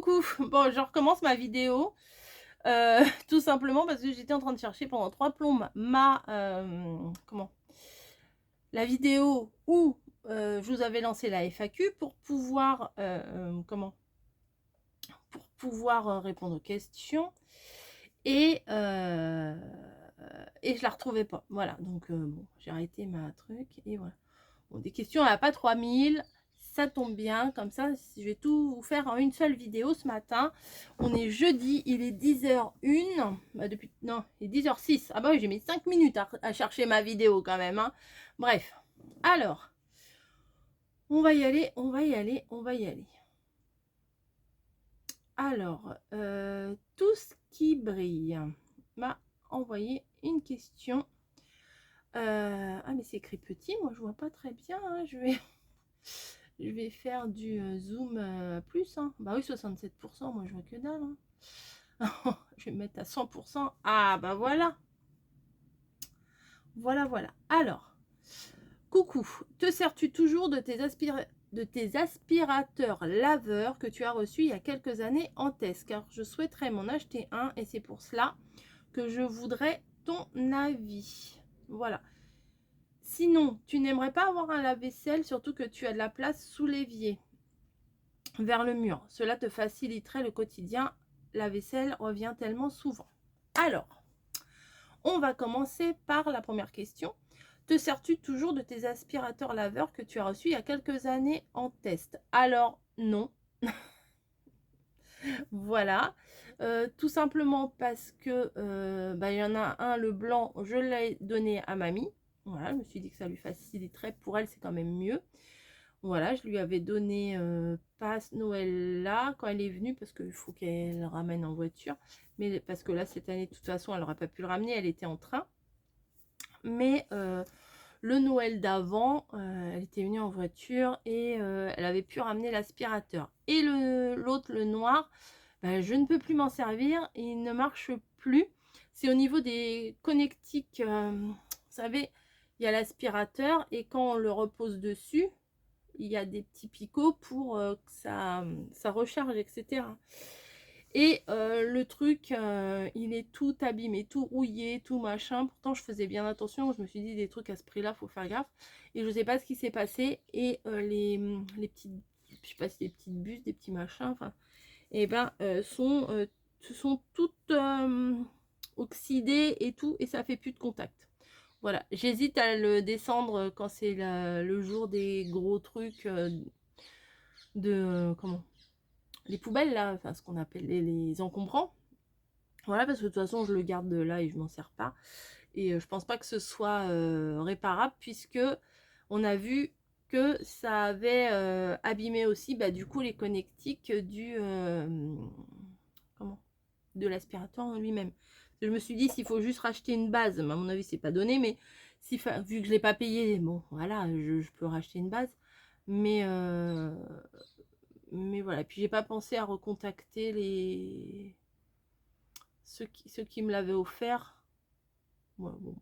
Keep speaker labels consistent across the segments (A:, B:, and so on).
A: coucou. Bon, je recommence ma vidéo, tout simplement parce que j'étais en train de chercher pendant 3 plombes comment? La vidéo où, je vous avais lancé la FAQ pour pouvoir, Pour pouvoir, répondre aux questions et heu et je la retrouvais pas. Voilà, donc bon, j'ai arrêté ma truc et voilà. Bon, des questions, il y en a pas 3000, ça tombe bien, comme ça, je vais tout vous faire en une seule vidéo ce matin. On est jeudi, il est 10h01, bah, depuis non, il est 10h06. Ah bah oui, j'ai mis 5 minutes à chercher ma vidéo quand même, hein. Bref, alors, on va y aller, on va y aller, on va y aller. Alors, tout ce qui brille m'a envoyé une question. Ah mais c'est écrit petit, moi je vois pas très bien, hein. Je vais faire du zoom plus, hein. Bah oui, 67%, moi je vois que dalle, hein. Je vais me mettre à 100%. Ah bah voilà. Voilà, voilà. Alors, coucou, te sers-tu toujours de tes aspirateurs laveurs que tu as reçus il y a quelques années en test? Car je souhaiterais m'en acheter un et c'est pour cela que je voudrais ton avis. Voilà. Sinon, tu n'aimerais pas avoir un lave-vaisselle, surtout que tu as de la place sous l'évier, vers le mur. Cela te faciliterait le quotidien. La vaisselle revient tellement souvent. Alors, on va commencer par la première question. Te sers-tu toujours de tes aspirateurs laveurs que tu as reçus il y a quelques années en test? Alors, non. Voilà. Tout simplement parce que bah, il y en a un, le blanc, je l'ai donné à mamie. Voilà, je me suis dit que ça lui faciliterait. Pour elle, c'est quand même mieux. Voilà, je lui avais donné pas ce Noël-là, quand elle est venue, parce qu'il faut qu'elle le ramène en voiture. Mais parce que là, cette année, de toute façon, elle n'aurait pas pu le ramener, elle était en train. Mais le Noël d'avant, elle était venue en voiture et elle avait pu ramener l'aspirateur. Et l'autre, le noir, bah, je ne peux plus m'en servir, il ne marche plus. C'est au niveau des connectiques, vous savez, il y a l'aspirateur et quand on le repose dessus, il y a des petits picots pour que ça recharge, etc. Et le truc, il est tout abîmé, tout rouillé, tout machin. Pourtant, je faisais bien attention. Je me suis dit, des trucs à ce prix-là, faut faire gaffe. Et je sais pas ce qui s'est passé. Et les petites, je sais pas si des petites bus, des petits machins, enfin, et ben, se sont toutes oxydées et tout. Et ça fait plus de contact. Voilà, j'hésite à le descendre quand c'est le jour des gros trucs comment, les poubelles là, enfin ce qu'on appelle les encombrants. Voilà, parce que de toute façon je le garde là et je m'en sers pas. Et je pense pas que ce soit réparable puisque on a vu que ça avait abîmé aussi bah, du coup les connectiques du comment, de l'aspirateur lui-même. Je me suis dit s'il faut juste racheter une base, à mon avis c'est pas donné, mais si, vu que je l'ai pas payé, bon voilà, je peux racheter une base. Mais mais voilà, puis j'ai pas pensé à recontacter ceux qui me l'avaient offert. Ouais, bon.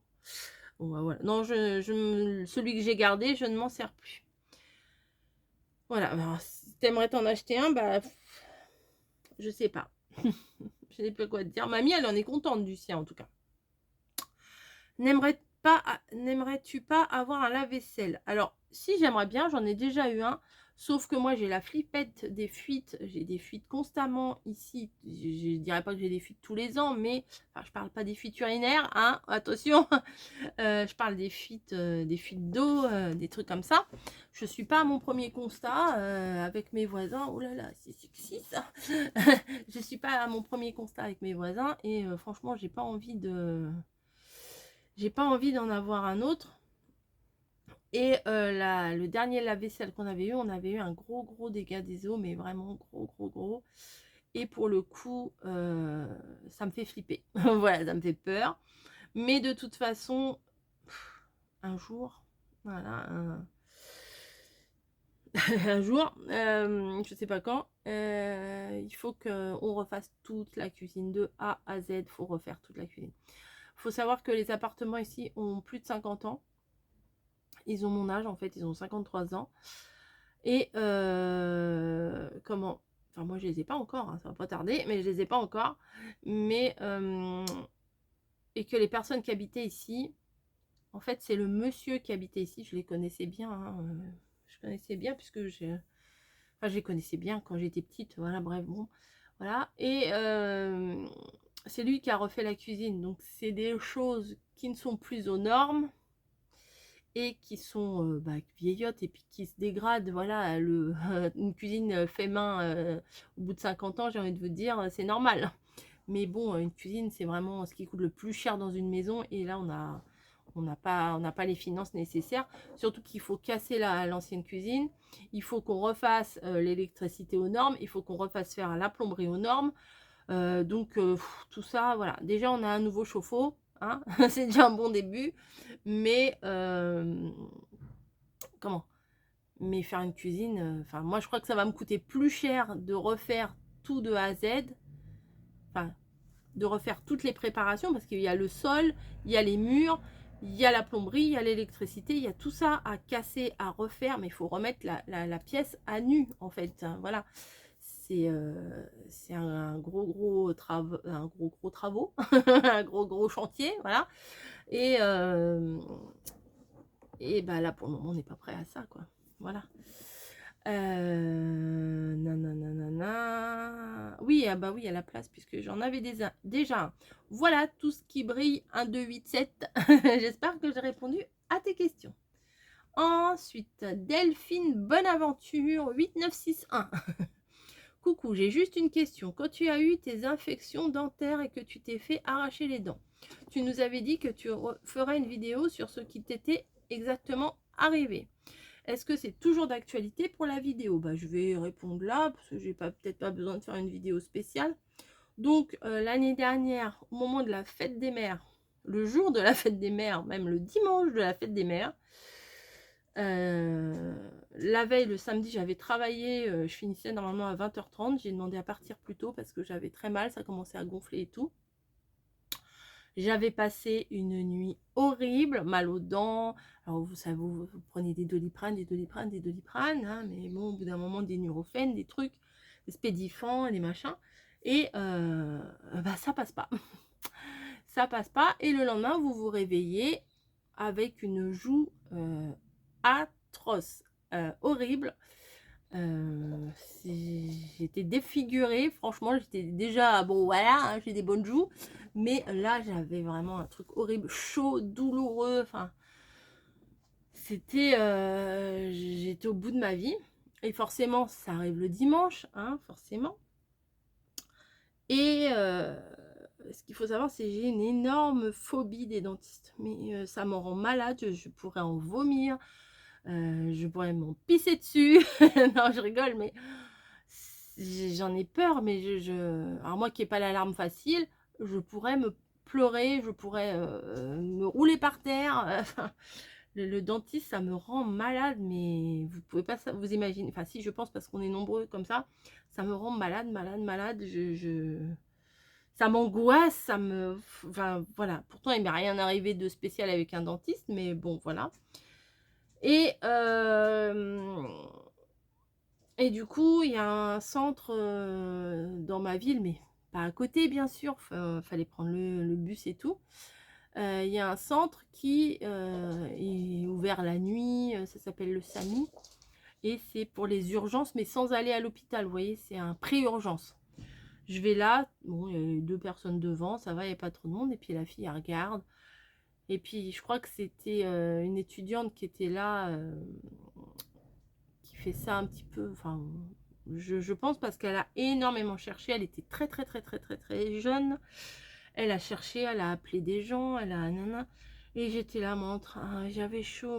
A: Bon, bah, voilà. Non, celui que j'ai gardé, je ne m'en sers plus. Voilà, alors, si t'aimerais t'en acheter un, bah je sais pas. Je sais pas quoi te dire. Mamie, elle en est contente du sien en tout cas. N'aimerais-tu pas avoir un lave-vaisselle? Alors, si j'aimerais bien, j'en ai déjà eu un. Sauf que moi, j'ai la flippette des fuites. J'ai des fuites constamment ici. Je dirais pas que j'ai des fuites tous les ans, mais enfin, je parle pas des fuites urinaires, hein. Attention, je parle des fuites d'eau, des trucs comme ça. Je suis pas à mon premier constat avec mes voisins. Oh là là, c'est sexy ça. Je suis pas à mon premier constat avec mes voisins et franchement, j'ai pas envie d'en avoir un autre. Et le dernier lave-vaisselle qu'on avait eu, on avait eu un gros dégât des eaux, mais vraiment gros. Et pour le coup, ça me fait flipper. Voilà, ça me fait peur. Mais de toute façon, un jour, voilà, un jour, je sais pas quand, il faut qu'on refasse toute la cuisine de A à Z. Il faut refaire toute la cuisine. Il faut savoir que les appartements ici ont plus de 50 ans. Ils ont mon âge en fait, ils ont 53 ans. Et comment, Enfin, moi, je les ai pas encore, hein, ça va pas tarder, mais je les ai pas encore. Mais, et que les personnes qui habitaient ici, en fait, c'est le monsieur qui habitait ici, je les connaissais bien, hein, je connaissais bien puisque j'ai... Enfin, je les connaissais bien quand j'étais petite, voilà, bref, bon, voilà. Et c'est lui qui a refait la cuisine, donc c'est des choses qui ne sont plus aux normes et qui sont bah, vieillottes et puis qui se dégradent, voilà, une cuisine fait main au bout de 50 ans, j'ai envie de vous dire, c'est normal. Mais bon, une cuisine, c'est vraiment ce qui coûte le plus cher dans une maison, et là, on n'a pas les finances nécessaires, surtout qu'il faut casser l'ancienne cuisine, il faut qu'on refasse l'électricité aux normes, il faut qu'on refasse faire la plomberie aux normes, donc tout ça, voilà. Déjà, on a un nouveau chauffe-eau, hein c'est déjà un bon début, mais comment? Mais faire une cuisine, enfin, moi, je crois que ça va me coûter plus cher de refaire tout de A à Z, enfin, de refaire toutes les préparations, parce qu'il y a le sol, il y a les murs, il y a la plomberie, il y a l'électricité, il y a tout ça à casser, à refaire, mais il faut remettre la pièce à nu, en fait, hein, voilà. C'est un gros travaux, un gros chantier, voilà. Et, bah là, pour le moment, on n'est pas prêt à ça, quoi. Voilà. Nanana. Oui, ah bah oui, à la place, puisque j'en avais déjà un. Voilà tout ce qui brille. 1, 2, 8, 7. J'espère que j'ai répondu à tes questions. Ensuite, Delphine Bonaventure 8961. Coucou, j'ai juste une question. Quand tu as eu tes infections dentaires et que tu t'es fait arracher les dents, tu nous avais dit que tu ferais une vidéo sur ce qui t'était exactement arrivé. Est-ce que c'est toujours d'actualité pour la vidéo? Bah, je vais répondre là, parce que j'ai peut-être pas besoin de faire une vidéo spéciale. Donc, l'année dernière, au moment de la fête des mères, le jour de la fête des mères, même le dimanche de la fête des mères, la veille, le samedi, j'avais travaillé, je finissais normalement à 20h30, j'ai demandé à partir plus tôt parce que j'avais très mal, ça commençait à gonfler et tout. J'avais passé une nuit horrible, mal aux dents. Alors vous savez, vous prenez des Doliprane, hein, mais bon, au bout d'un moment, des Nurofen, des trucs, des Spédifan, des machins. Et bah, ça passe pas. Ça passe pas. Et le lendemain, vous vous réveillez avec une joue atroce, horrible. J'étais défigurée, franchement, j'étais déjà, bon voilà, hein, j'ai des bonnes joues, mais là j'avais vraiment un truc horrible, chaud, douloureux, enfin, c'était, j'étais au bout de ma vie, et forcément, ça arrive le dimanche, hein, forcément, et ce qu'il faut savoir, c'est que j'ai une énorme phobie des dentistes, mais ça me rend malade, je pourrais en vomir, je pourrais m'en pisser dessus, non, je rigole, mais j'en ai peur, mais alors moi qui n'ai pas l'alarme facile, je pourrais me pleurer, je pourrais me rouler par terre. Le dentiste, ça me rend malade, mais vous pouvez pas vous imaginer. Enfin, si, je pense, parce qu'on est nombreux comme ça me rend malade, malade. Ça m'angoisse, ça me... Enfin, voilà. Pourtant, il m'est rien arrivé de spécial avec un dentiste, mais bon, voilà. Et du coup, il y a un centre dans ma ville, mais pas à côté, bien sûr. Fallait prendre le bus et tout. Il y a un centre qui est ouvert la nuit. Ça s'appelle le SAMI. Et c'est pour les urgences, mais sans aller à l'hôpital. Vous voyez, c'est un pré-urgence. Je vais là. Bon, il y a 2 personnes devant. Ça va, il n'y a pas trop de monde. Et puis la fille, elle regarde. Et puis, je crois que c'était une étudiante qui était là... qui fait ça un petit peu, enfin, je pense parce qu'elle a énormément cherché, elle était très jeune, elle a cherché, elle a appelé des gens, elle a nana, et j'étais là, moi, en train, j'avais chaud,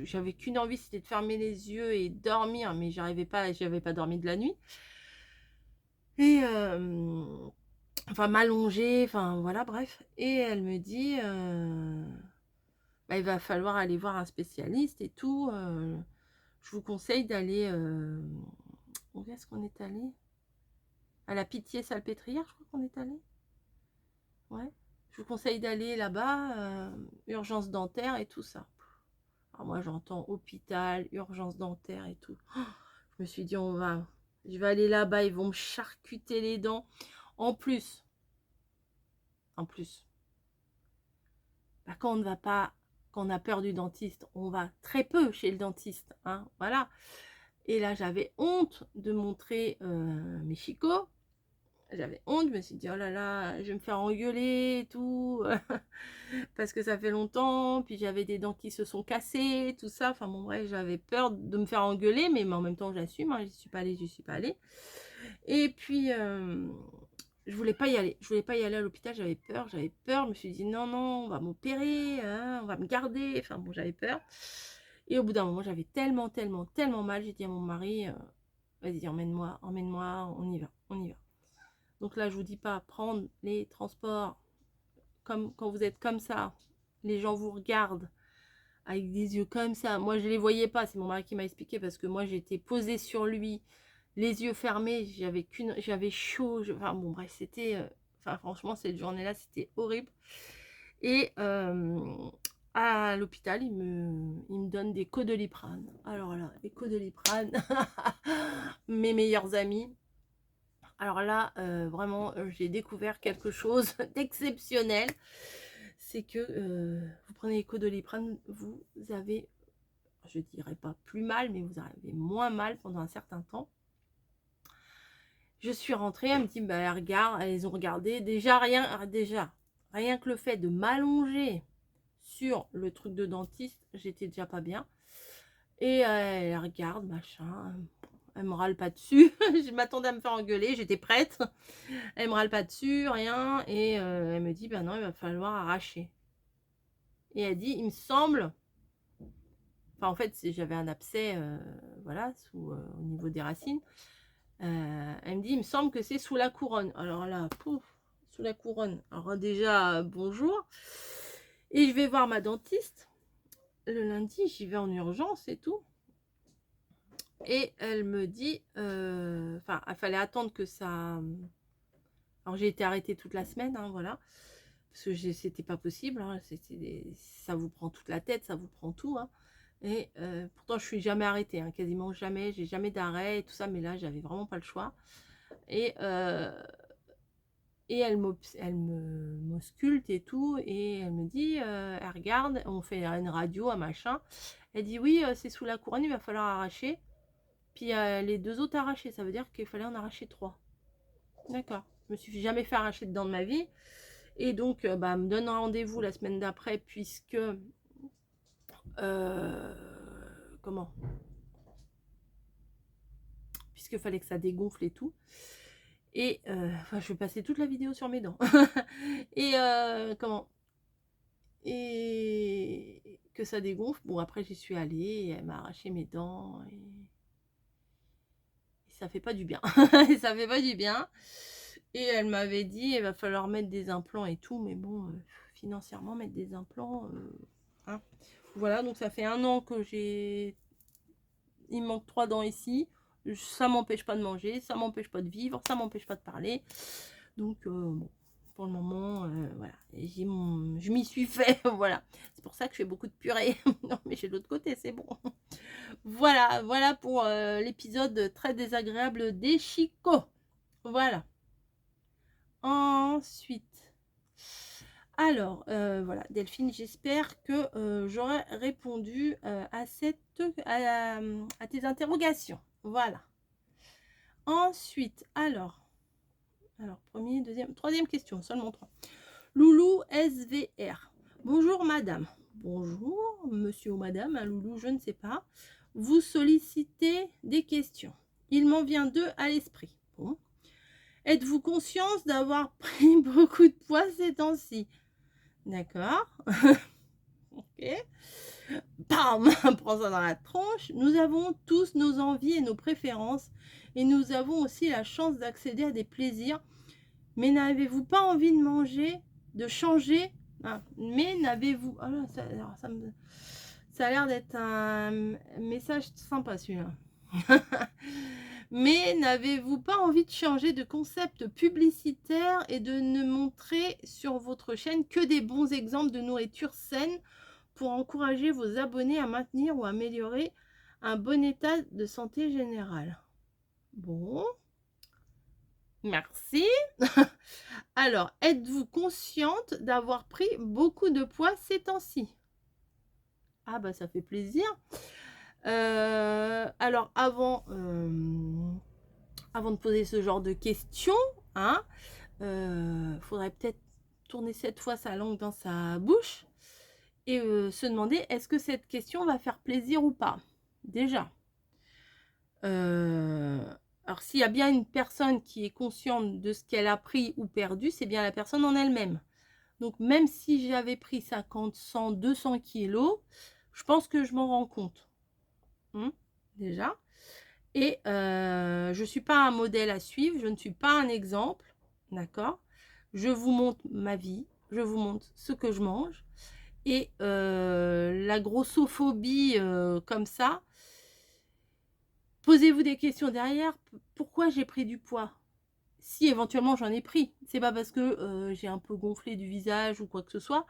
A: j'avais qu'une envie, c'était de fermer les yeux et dormir, mais j'avais pas dormi de la nuit, et enfin, m'allonger, enfin, voilà, bref, et elle me dit, bah, il va falloir aller voir un spécialiste et tout, je vous conseille d'aller... où est-ce qu'on est allé? À la Pitié-Salpêtrière, je crois qu'on est allé. Ouais. Je vous conseille d'aller là-bas, urgence dentaire et tout ça. Alors moi, j'entends hôpital, urgence dentaire et tout. Oh, je me suis dit, on va... Je vais aller là-bas, ils vont me charcuter les dents. En plus, bah, quand on ne va pas, quand on a peur du dentiste, on va très peu chez le dentiste, hein, voilà. Et là, j'avais honte de montrer mes chicots. J'avais honte, je me suis dit, oh là là, je vais me faire engueuler et tout, parce que ça fait longtemps, puis j'avais des dents qui se sont cassées, tout ça, enfin bon bref, j'avais peur de me faire engueuler, mais en même temps j'assume, hein, j'y suis pas allée. Et puis, je voulais pas y aller, à l'hôpital, j'avais peur, je me suis dit, non, non, on va m'opérer, hein, on va me garder, enfin bon, j'avais peur. Et au bout d'un moment, j'avais tellement mal, j'ai dit à mon mari, vas-y, emmène-moi, on y va. Donc là, je vous dis pas prendre les transports comme quand vous êtes comme ça. Les gens vous regardent avec des yeux comme ça. Moi, je les voyais pas. C'est mon mari qui m'a expliqué parce que moi, j'étais posée sur lui, les yeux fermés. J'avais chaud. Enfin bon, bref, c'était. Enfin, franchement, cette journée-là, c'était horrible. Et à l'hôpital, il me donne des Codoliprane. Alors là, les Codoliprane, mes meilleurs amis. Alors là, vraiment, j'ai découvert quelque chose d'exceptionnel. C'est que vous prenez les Codoliprane, vous avez, je dirais pas plus mal, mais vous avez moins mal pendant un certain temps. Je suis rentrée, elle me dit, bah, regarde, elles ont regardé. Déjà, rien que le fait de m'allonger sur le truc de dentiste, j'étais déjà pas bien. Et elle regarde, machin. Elle me râle pas dessus. Je m'attendais à me faire engueuler, j'étais prête. Elle me râle pas dessus, rien. Et elle me dit, ben non, il va falloir arracher. Et elle dit, il me semble... Enfin, en fait, j'avais un abcès, voilà, au niveau des racines. Elle me dit, il me semble que c'est sous la couronne. Alors là, pouf, sous la couronne. Alors déjà, bonjour. Et je vais voir ma dentiste. Le lundi, j'y vais en urgence et tout. Et elle me dit, enfin, il fallait attendre que ça... Alors, j'ai été arrêtée toute la semaine, hein, voilà. Parce que c'était pas possible, hein, ça vous prend toute la tête, ça vous prend tout. Hein. Et pourtant, je suis jamais arrêtée, hein, quasiment jamais. J'ai jamais d'arrêt et tout ça, mais là, j'avais vraiment pas le choix. Et elle m'ausculte et tout, et elle me dit, elle regarde, on fait une radio, un machin. Elle dit, oui, c'est sous la couronne, il va falloir arracher. Puis les 2 autres arrachés, ça veut dire qu'il fallait en arracher 3. D'accord. Je me suis jamais fait arracher dedans de ma vie. Et donc, elle me donne un rendez-vous la semaine d'après, puisque... comment? Puisqu'il fallait que ça dégonfle et tout. Et enfin, je vais passer toute la vidéo sur mes dents. Et comment? Et que ça dégonfle. Bon, après, j'y suis allée, et elle m'a arraché mes dents. Et ça fait pas du bien. Ça fait pas du bien. Et elle m'avait dit, il va falloir mettre des implants et tout. Mais bon, financièrement, mettre des implants... hein. Voilà, donc ça fait 1 an que j'ai... Il me manque 3 dents ici. Ça m'empêche pas de manger, ça m'empêche pas de vivre, ça m'empêche pas de parler. Donc, bon, pour le moment, voilà. Je m'y suis fait, voilà. C'est pour ça que je fais beaucoup de purée. Non, mais j'ai l'autre côté, c'est bon. Voilà pour l'épisode très désagréable des chicots. Voilà. Ensuite... Alors, voilà, Delphine, j'espère que j'aurai répondu à tes interrogations. Voilà. Ensuite, alors, premier, deuxième, troisième question, seulement 3. Loulou SVR. Bonjour madame. Bonjour monsieur ou madame, hein, Loulou, je ne sais pas. Vous sollicitez des questions. Il m'en vient 2 à l'esprit. Bon. Êtes-vous consciente d'avoir pris beaucoup de poids ces temps-ci? D'accord. Ok. Bam, prends ça dans la tronche. Nous avons tous nos envies et nos préférences. Et nous avons aussi la chance d'accéder à des plaisirs. Mais n'avez-vous pas envie de manger, de changer? Mais n'avez-vous... Oh là, ça a l'air d'être un message sympa celui-là. Mais n'avez-vous pas envie de changer de concept publicitaire et de ne montrer sur votre chaîne que des bons exemples de nourriture saine pour encourager vos abonnés à maintenir ou améliorer un bon état de santé générale? Bon, merci. Alors, êtes-vous consciente d'avoir pris beaucoup de poids ces temps-ci? Ah bah ça fait plaisir. Alors avant de poser ce genre de questions, hein, faudrait peut-être tourner cette fois sa langue dans sa bouche et se demander: «Est-ce que cette question va faire plaisir ou pas?» Déjà. Heu, alors s'il y a bien une personne qui est consciente de ce qu'elle a pris ou perdu, c'est bien la personne en elle-même. Donc même si j'avais pris 50, 100, 200 kilogrammes, je pense que je m'en rends compte, mmh, déjà. Et je suis pas un modèle à suivre, je ne suis pas un exemple, d'accord? Je vous montre ma vie, je vous montre ce que je mange et la grossophobie, comme ça, posez-vous des questions derrière. P Pourquoi j'ai pris du poids? Si éventuellement j'en ai pris, c'est pas parce que, j'ai un peu gonflé du visage ou quoi que ce soit,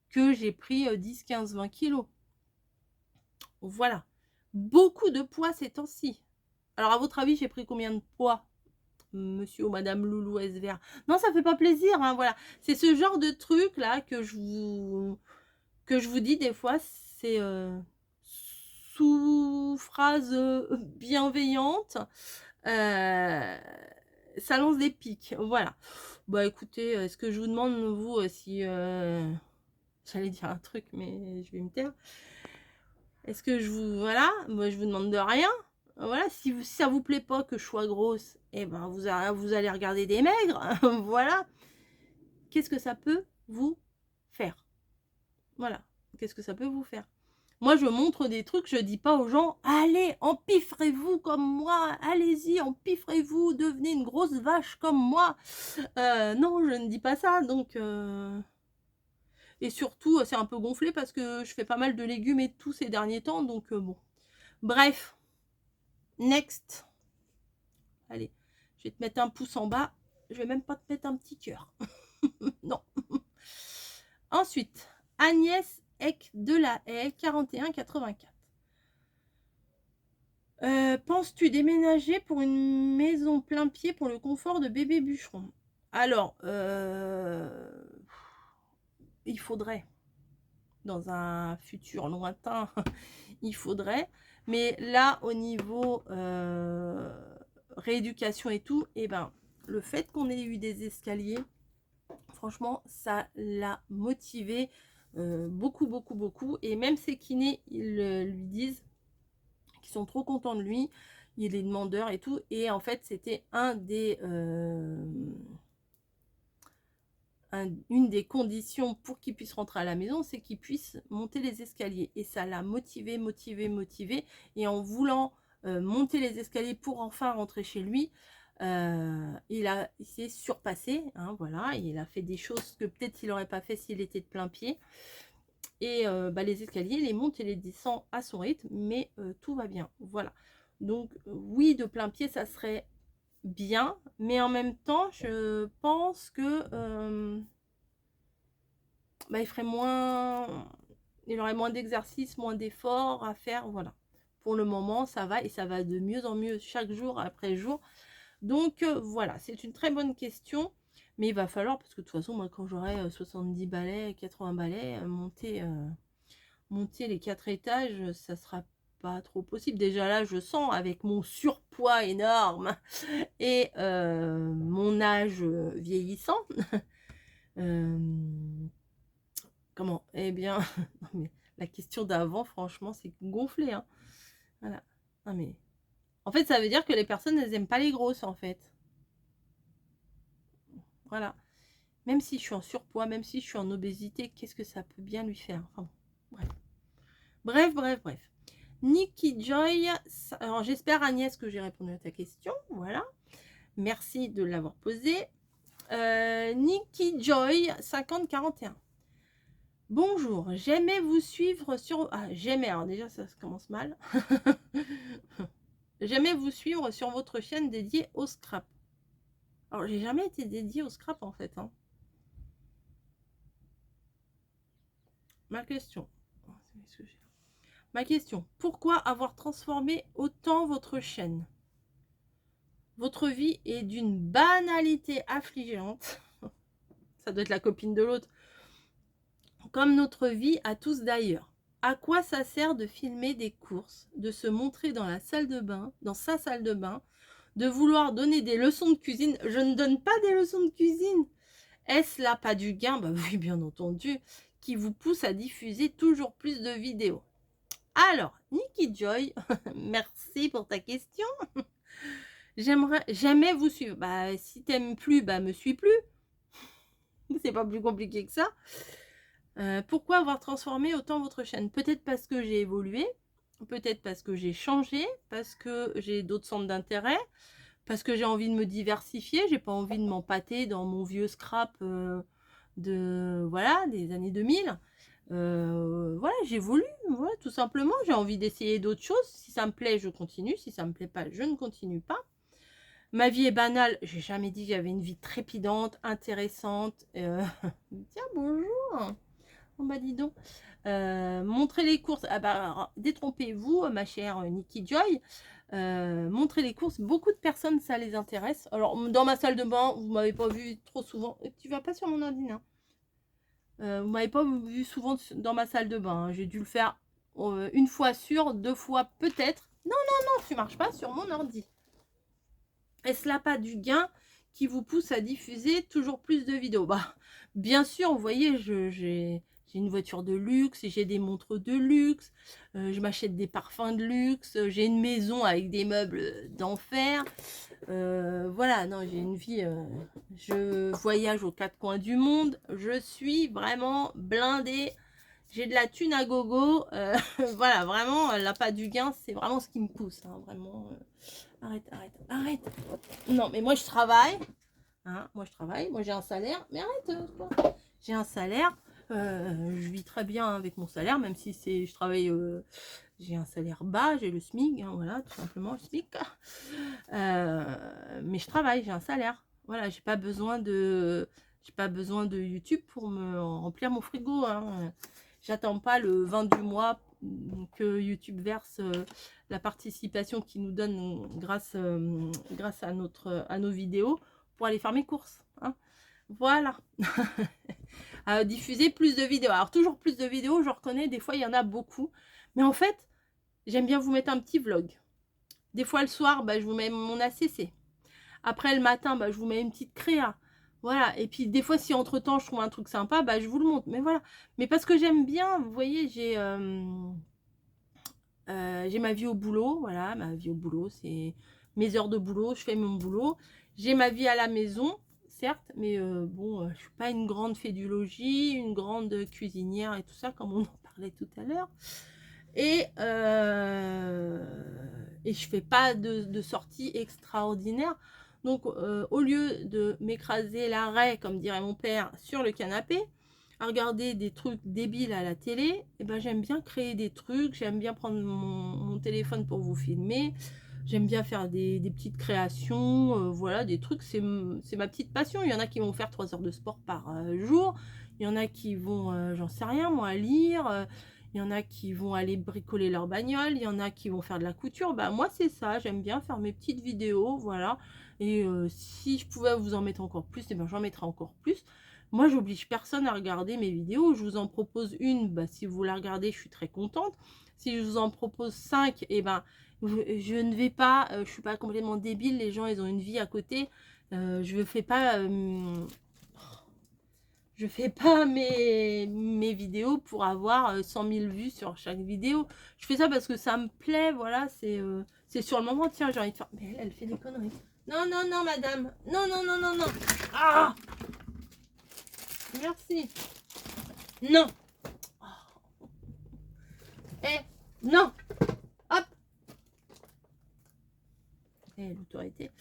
A: que j'ai pris, 10, 15, 20 kilogrammes. Voilà. Beaucoup de poids ces temps-ci. Alors à votre avis, j'ai pris combien de poids? Monsieur ou madame Loulou SVR. Non, ça fait pas plaisir, hein, voilà. C'est ce genre de truc là que je vous dis des fois, c'est, sous phrase, bienveillante, heu, ça lance des pics, voilà. Bah, écoutez, est-ce que je vous demande vous, si, j'allais dire un truc mais je vais me taire. Est-ce que je vous voilà, moi je vous demande de rien. Voilà, si ça vous plaît pas que je sois grosse, et ben vous allez regarder des maigres, voilà. Qu'est-ce que ça peut vous faire? Voilà, qu'est-ce que ça peut vous faire? Moi, je montre des trucs, je dis pas aux gens: «Allez, empiffrez-vous comme moi, allez-y, empiffrez-vous, devenez une grosse vache comme moi». Non, je ne dis pas ça, donc et surtout, c'est un peu gonflé parce que je fais pas mal de légumes et tout ces derniers temps, donc bon. Bref, next. Allez, je vais te mettre un pouce en bas. Je vais même pas te mettre un petit cœur. Non. Ensuite, Agnès Eck Delahaye, 41,84. Penses-tu déménager pour une maison plein pied pour le confort de bébé bûcheron? Alors, il faudrait, dans un futur lointain, il faudrait. Mais là, au niveau rééducation et tout, et ben, le fait qu'on ait eu des escaliers, franchement, ça l'a motivé beaucoup, beaucoup, beaucoup. Et même ses kinés, ils lui disent qu'ils sont trop contents de lui. Il est demandeur et tout. Et en fait, c'était une des conditions pour qu'il puisse rentrer à la maison, c'est qu'il puisse monter les escaliers. Et ça l'a motivé, motivé, motivé. Et en voulant monter les escaliers pour enfin rentrer chez lui, il s'est surpassé, hein, voilà. Il a fait des choses que peut-être il n'aurait pas fait s'il était de plein pied. Et bah, les escaliers, il les monte et les descend à son rythme, mais tout va bien. Voilà. Donc oui, de plein pied, ça serait bien, mais en même temps, je pense que bah, il aurait moins d'exercices, moins d'efforts à faire, voilà. Pour le moment, ça va et ça va de mieux en mieux chaque jour après jour. Donc voilà, c'est une très bonne question, mais il va falloir, parce que de toute façon, moi, quand j'aurai 70 balais, 80 balais, monter les 4 étages, ça sera pas trop possible. Déjà là, je sens avec mon surpoids énorme et mon âge vieillissant. Comment? Eh bien, non mais la question d'avant, franchement, c'est gonflé, hein. Voilà. Non mais en fait, ça veut dire que les personnes, elles aiment pas les grosses, en fait. Voilà. Même si je suis en surpoids, même si je suis en obésité, qu'est-ce que ça peut bien lui faire? Enfin bon, bref. Bref, bref, bref. Nikki Joy, alors j'espère Agnès que j'ai répondu à ta question, voilà. Merci de l'avoir posée. Nikki Joy, 5041. Bonjour, j'aimais vous suivre sur... Ah, j'aimais, alors déjà ça commence mal. J'aimais vous suivre sur votre chaîne dédiée au scrap. Alors j'ai jamais été dédiée au scrap en fait, hein. Ma question. Ma question, pourquoi avoir transformé autant votre chaîne? Votre vie est d'une banalité affligeante. Ça doit être la copine de l'autre. Comme notre vie à tous d'ailleurs. À quoi ça sert de filmer des courses, de se montrer dans la salle de bain, dans sa salle de bain, de vouloir donner des leçons de cuisine? Je ne donne pas des leçons de cuisine. Est-ce là pas du gain? Bah oui, bien entendu, qui vous pousse à diffuser toujours plus de vidéos. Alors, Nikki Joy, merci pour ta question. J'aimerais vous suivre. Bah, si t'aimes plus, bah, me suis plus. C'est pas plus compliqué que ça. Pourquoi avoir transformé autant votre chaîne? Peut-être parce que j'ai évolué, peut-être parce que j'ai changé, parce que j'ai d'autres centres d'intérêt, parce que j'ai envie de me diversifier, j'ai pas envie de m'empâter dans mon vieux scrap voilà, des années 2000. Voilà, j'évolue, voilà, tout simplement. J'ai envie d'essayer d'autres choses. Si ça me plaît, je continue. Si ça me plaît pas, je ne continue pas. Ma vie est banale. J'ai jamais dit que j'avais une vie trépidante, intéressante. Tiens, bonjour. Oh bah dis donc. Montrer les courses. Ah bah, détrompez-vous, ma chère Nikki Joy. Montrer les courses, beaucoup de personnes, ça les intéresse. Alors, dans ma salle de bain, vous m'avez pas vu trop souvent. Tu vas pas sur mon ordinateur. Vous m'avez pas vu souvent dans ma salle de bain. Hein. J'ai dû le faire une fois sur, 2 fois peut-être. Non, non, non, tu marches pas sur mon ordi. Est-ce là pas du gain qui vous pousse à diffuser toujours plus de vidéos? Bah, bien sûr, vous voyez, j'ai une voiture de luxe, j'ai des montres de luxe, je m'achète des parfums de luxe, j'ai une maison avec des meubles d'enfer. Voilà, non, j'ai une vie, je voyage aux 4 coins du monde, je suis vraiment blindée, j'ai de la thune à gogo, voilà, vraiment, la pas du gain, c'est vraiment ce qui me pousse, hein, vraiment. Arrête, arrête, arrête. Non, mais moi je travaille, hein, moi je travaille, moi j'ai un salaire, mais arrête, toi. J'ai un salaire, je vis très bien avec mon salaire, même si je travaille, j'ai un salaire bas, j'ai le SMIC, hein, voilà, tout simplement le SMIC. Mais je travaille, j'ai un salaire. Voilà, j'ai pas besoin de YouTube pour me remplir mon frigo. Hein. J'attends pas le 20 du mois que YouTube verse la participation qu'il nous donne grâce à nos vidéos pour aller faire mes courses. Hein. Voilà. Diffuser plus de vidéos. Alors toujours plus de vidéos, je reconnais, des fois il y en a beaucoup. Mais en fait, j'aime bien vous mettre un petit vlog. Des fois le soir, bah, je vous mets mon ACC. Après le matin, bah, je vous mets une petite créa. Voilà. Et puis des fois, si entre temps je trouve un truc sympa, bah, je vous le montre. Mais voilà. Mais parce que j'aime bien, vous voyez, j'ai ma vie au boulot. Voilà, ma vie au boulot, c'est mes heures de boulot, je fais mon boulot. J'ai ma vie à la maison, certes, mais bon, je suis pas une grande fée du logis, une grande cuisinière et tout ça, comme on en parlait tout à l'heure. Et je fais pas de sorties extraordinaires. Donc, au lieu de m'écraser l'arrêt, comme dirait mon père, sur le canapé, à regarder des trucs débiles à la télé, et ben, j'aime bien créer des trucs, j'aime bien prendre mon téléphone pour vous filmer, j'aime bien faire des petites créations, voilà, des trucs, c'est ma petite passion. Il y en a qui vont faire 3 heures de sport par jour, il y en a qui vont, j'en sais rien, moi, lire, il y en a qui vont aller bricoler leur bagnole, il y en a qui vont faire de la couture. Bah, moi, c'est ça, j'aime bien faire mes petites vidéos, voilà. Et si je pouvais vous en mettre encore plus, et ben, j'en mettrai encore plus. Moi, j'oblige personne à regarder mes vidéos. Je vous en propose une, bah, si vous la regardez, je suis très contente. Si je vous en propose 5, et ben, je ne vais pas, je suis pas complètement débile. Les gens, ils ont une vie à côté. Je fais pas... je fais pas mes vidéos pour avoir 100 000 vues sur chaque vidéo. Je fais ça parce que ça me plaît, voilà, c'est sur le moment. Tiens, j'ai envie de faire... Mais elle fait des conneries. Non, non, non, madame. Non, non, non, non, non. Ah! Merci. Non. Oh. Eh, non. Hop. Eh, l'autorité.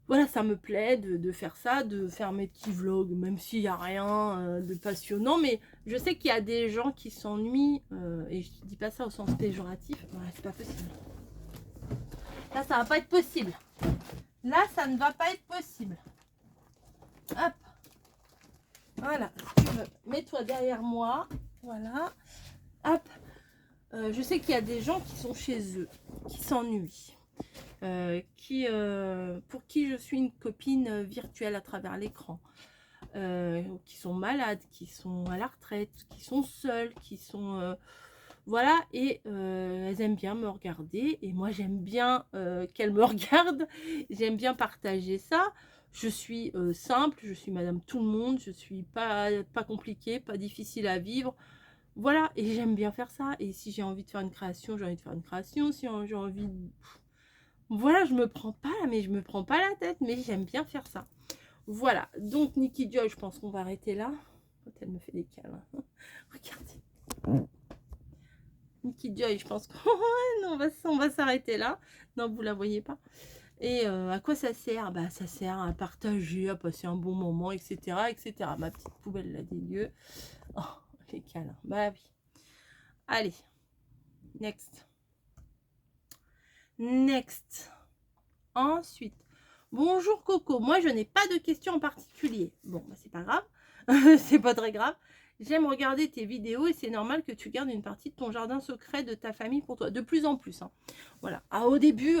A: Voilà, ça me plaît de faire ça, de faire mes petits vlogs, même s'il n'y a rien de passionnant. Mais je sais qu'il y a des gens qui s'ennuient, et je ne dis pas ça au sens péjoratif. Voilà, c'est pas possible. Là, ça va pas être possible. Là, ça ne va pas être possible. Hop. Voilà, si tu veux, mets-toi derrière moi. Voilà. Hop. Je sais qu'il y a des gens qui sont chez eux, qui s'ennuient. pour qui je suis une copine virtuelle à travers l'écran, qui sont malades, qui sont à la retraite, qui sont seules, qui sont... voilà, et elles aiment bien me regarder, et moi j'aime bien qu'elles me regardent, j'aime bien partager ça. Je suis simple, je suis madame tout le monde, je suis pas compliquée, pas difficile à vivre. Voilà, et j'aime bien faire ça. Et si j'ai envie de faire une création, j'ai envie de faire une création. Si j'ai envie de... Voilà, je me prends pas là, mais je me prends pas la tête, mais j'aime bien faire ça. Voilà, donc Nikki Joy, je pense qu'on va arrêter là. Quand elle me fait des câlins. Regardez. Nikki Joy, je pense qu'on va s'arrêter là. Non, vous la voyez pas. Et à quoi ça sert? Bah, ça sert à partager, à passer un bon moment, etc. etc. Ma petite poubelle là des lieux. Oh, les câlins. Bah oui. Allez, next. Next. Ensuite, bonjour Coco. Moi, je n'ai pas de questions en particulier. Bon, bah, c'est pas grave. C'est pas très grave. J'aime regarder tes vidéos et c'est normal que tu gardes une partie de ton jardin secret de ta famille pour toi. De plus en plus. Hein. Voilà. Ah, au début,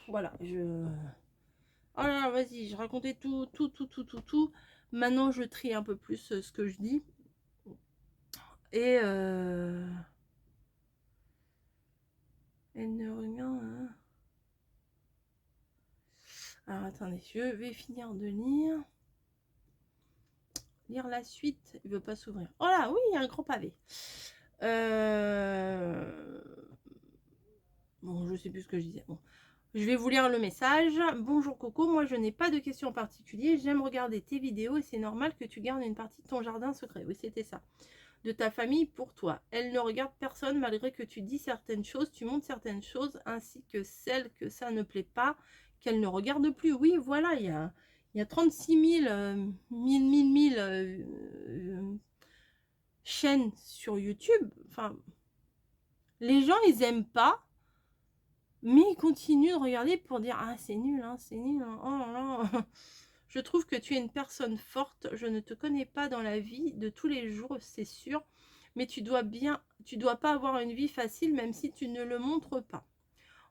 A: voilà. Oh là là, vas-y, je racontais tout. Maintenant, je trie un peu plus ce que je dis. Et elle ne regarde. Hein. Alors, attendez, je vais finir de lire. Lire la suite, il veut pas s'ouvrir. Oh là, oui, il y a un gros pavé. Bon, je sais plus ce que je disais. Bon. Je vais vous lire le message. Bonjour Coco, moi je n'ai pas de questions en particulier. J'aime regarder tes vidéos et c'est normal que tu gardes une partie de ton jardin secret. Oui, c'était ça. De ta famille pour toi. Elle ne regarde personne malgré que tu dis certaines choses, tu montres certaines choses, ainsi que celles que ça ne plaît pas, qu'elle ne regarde plus. Oui, voilà, il y a 36 000, 1000 chaînes sur YouTube. Enfin, les gens, ils aiment pas, mais ils continuent de regarder pour dire « Ah, c'est nul, hein, c'est nul, hein, oh là là !» Je trouve que tu es une personne forte. Je ne te connais pas dans la vie de tous les jours, c'est sûr. Mais tu dois pas avoir une vie facile, même si tu ne le montres pas.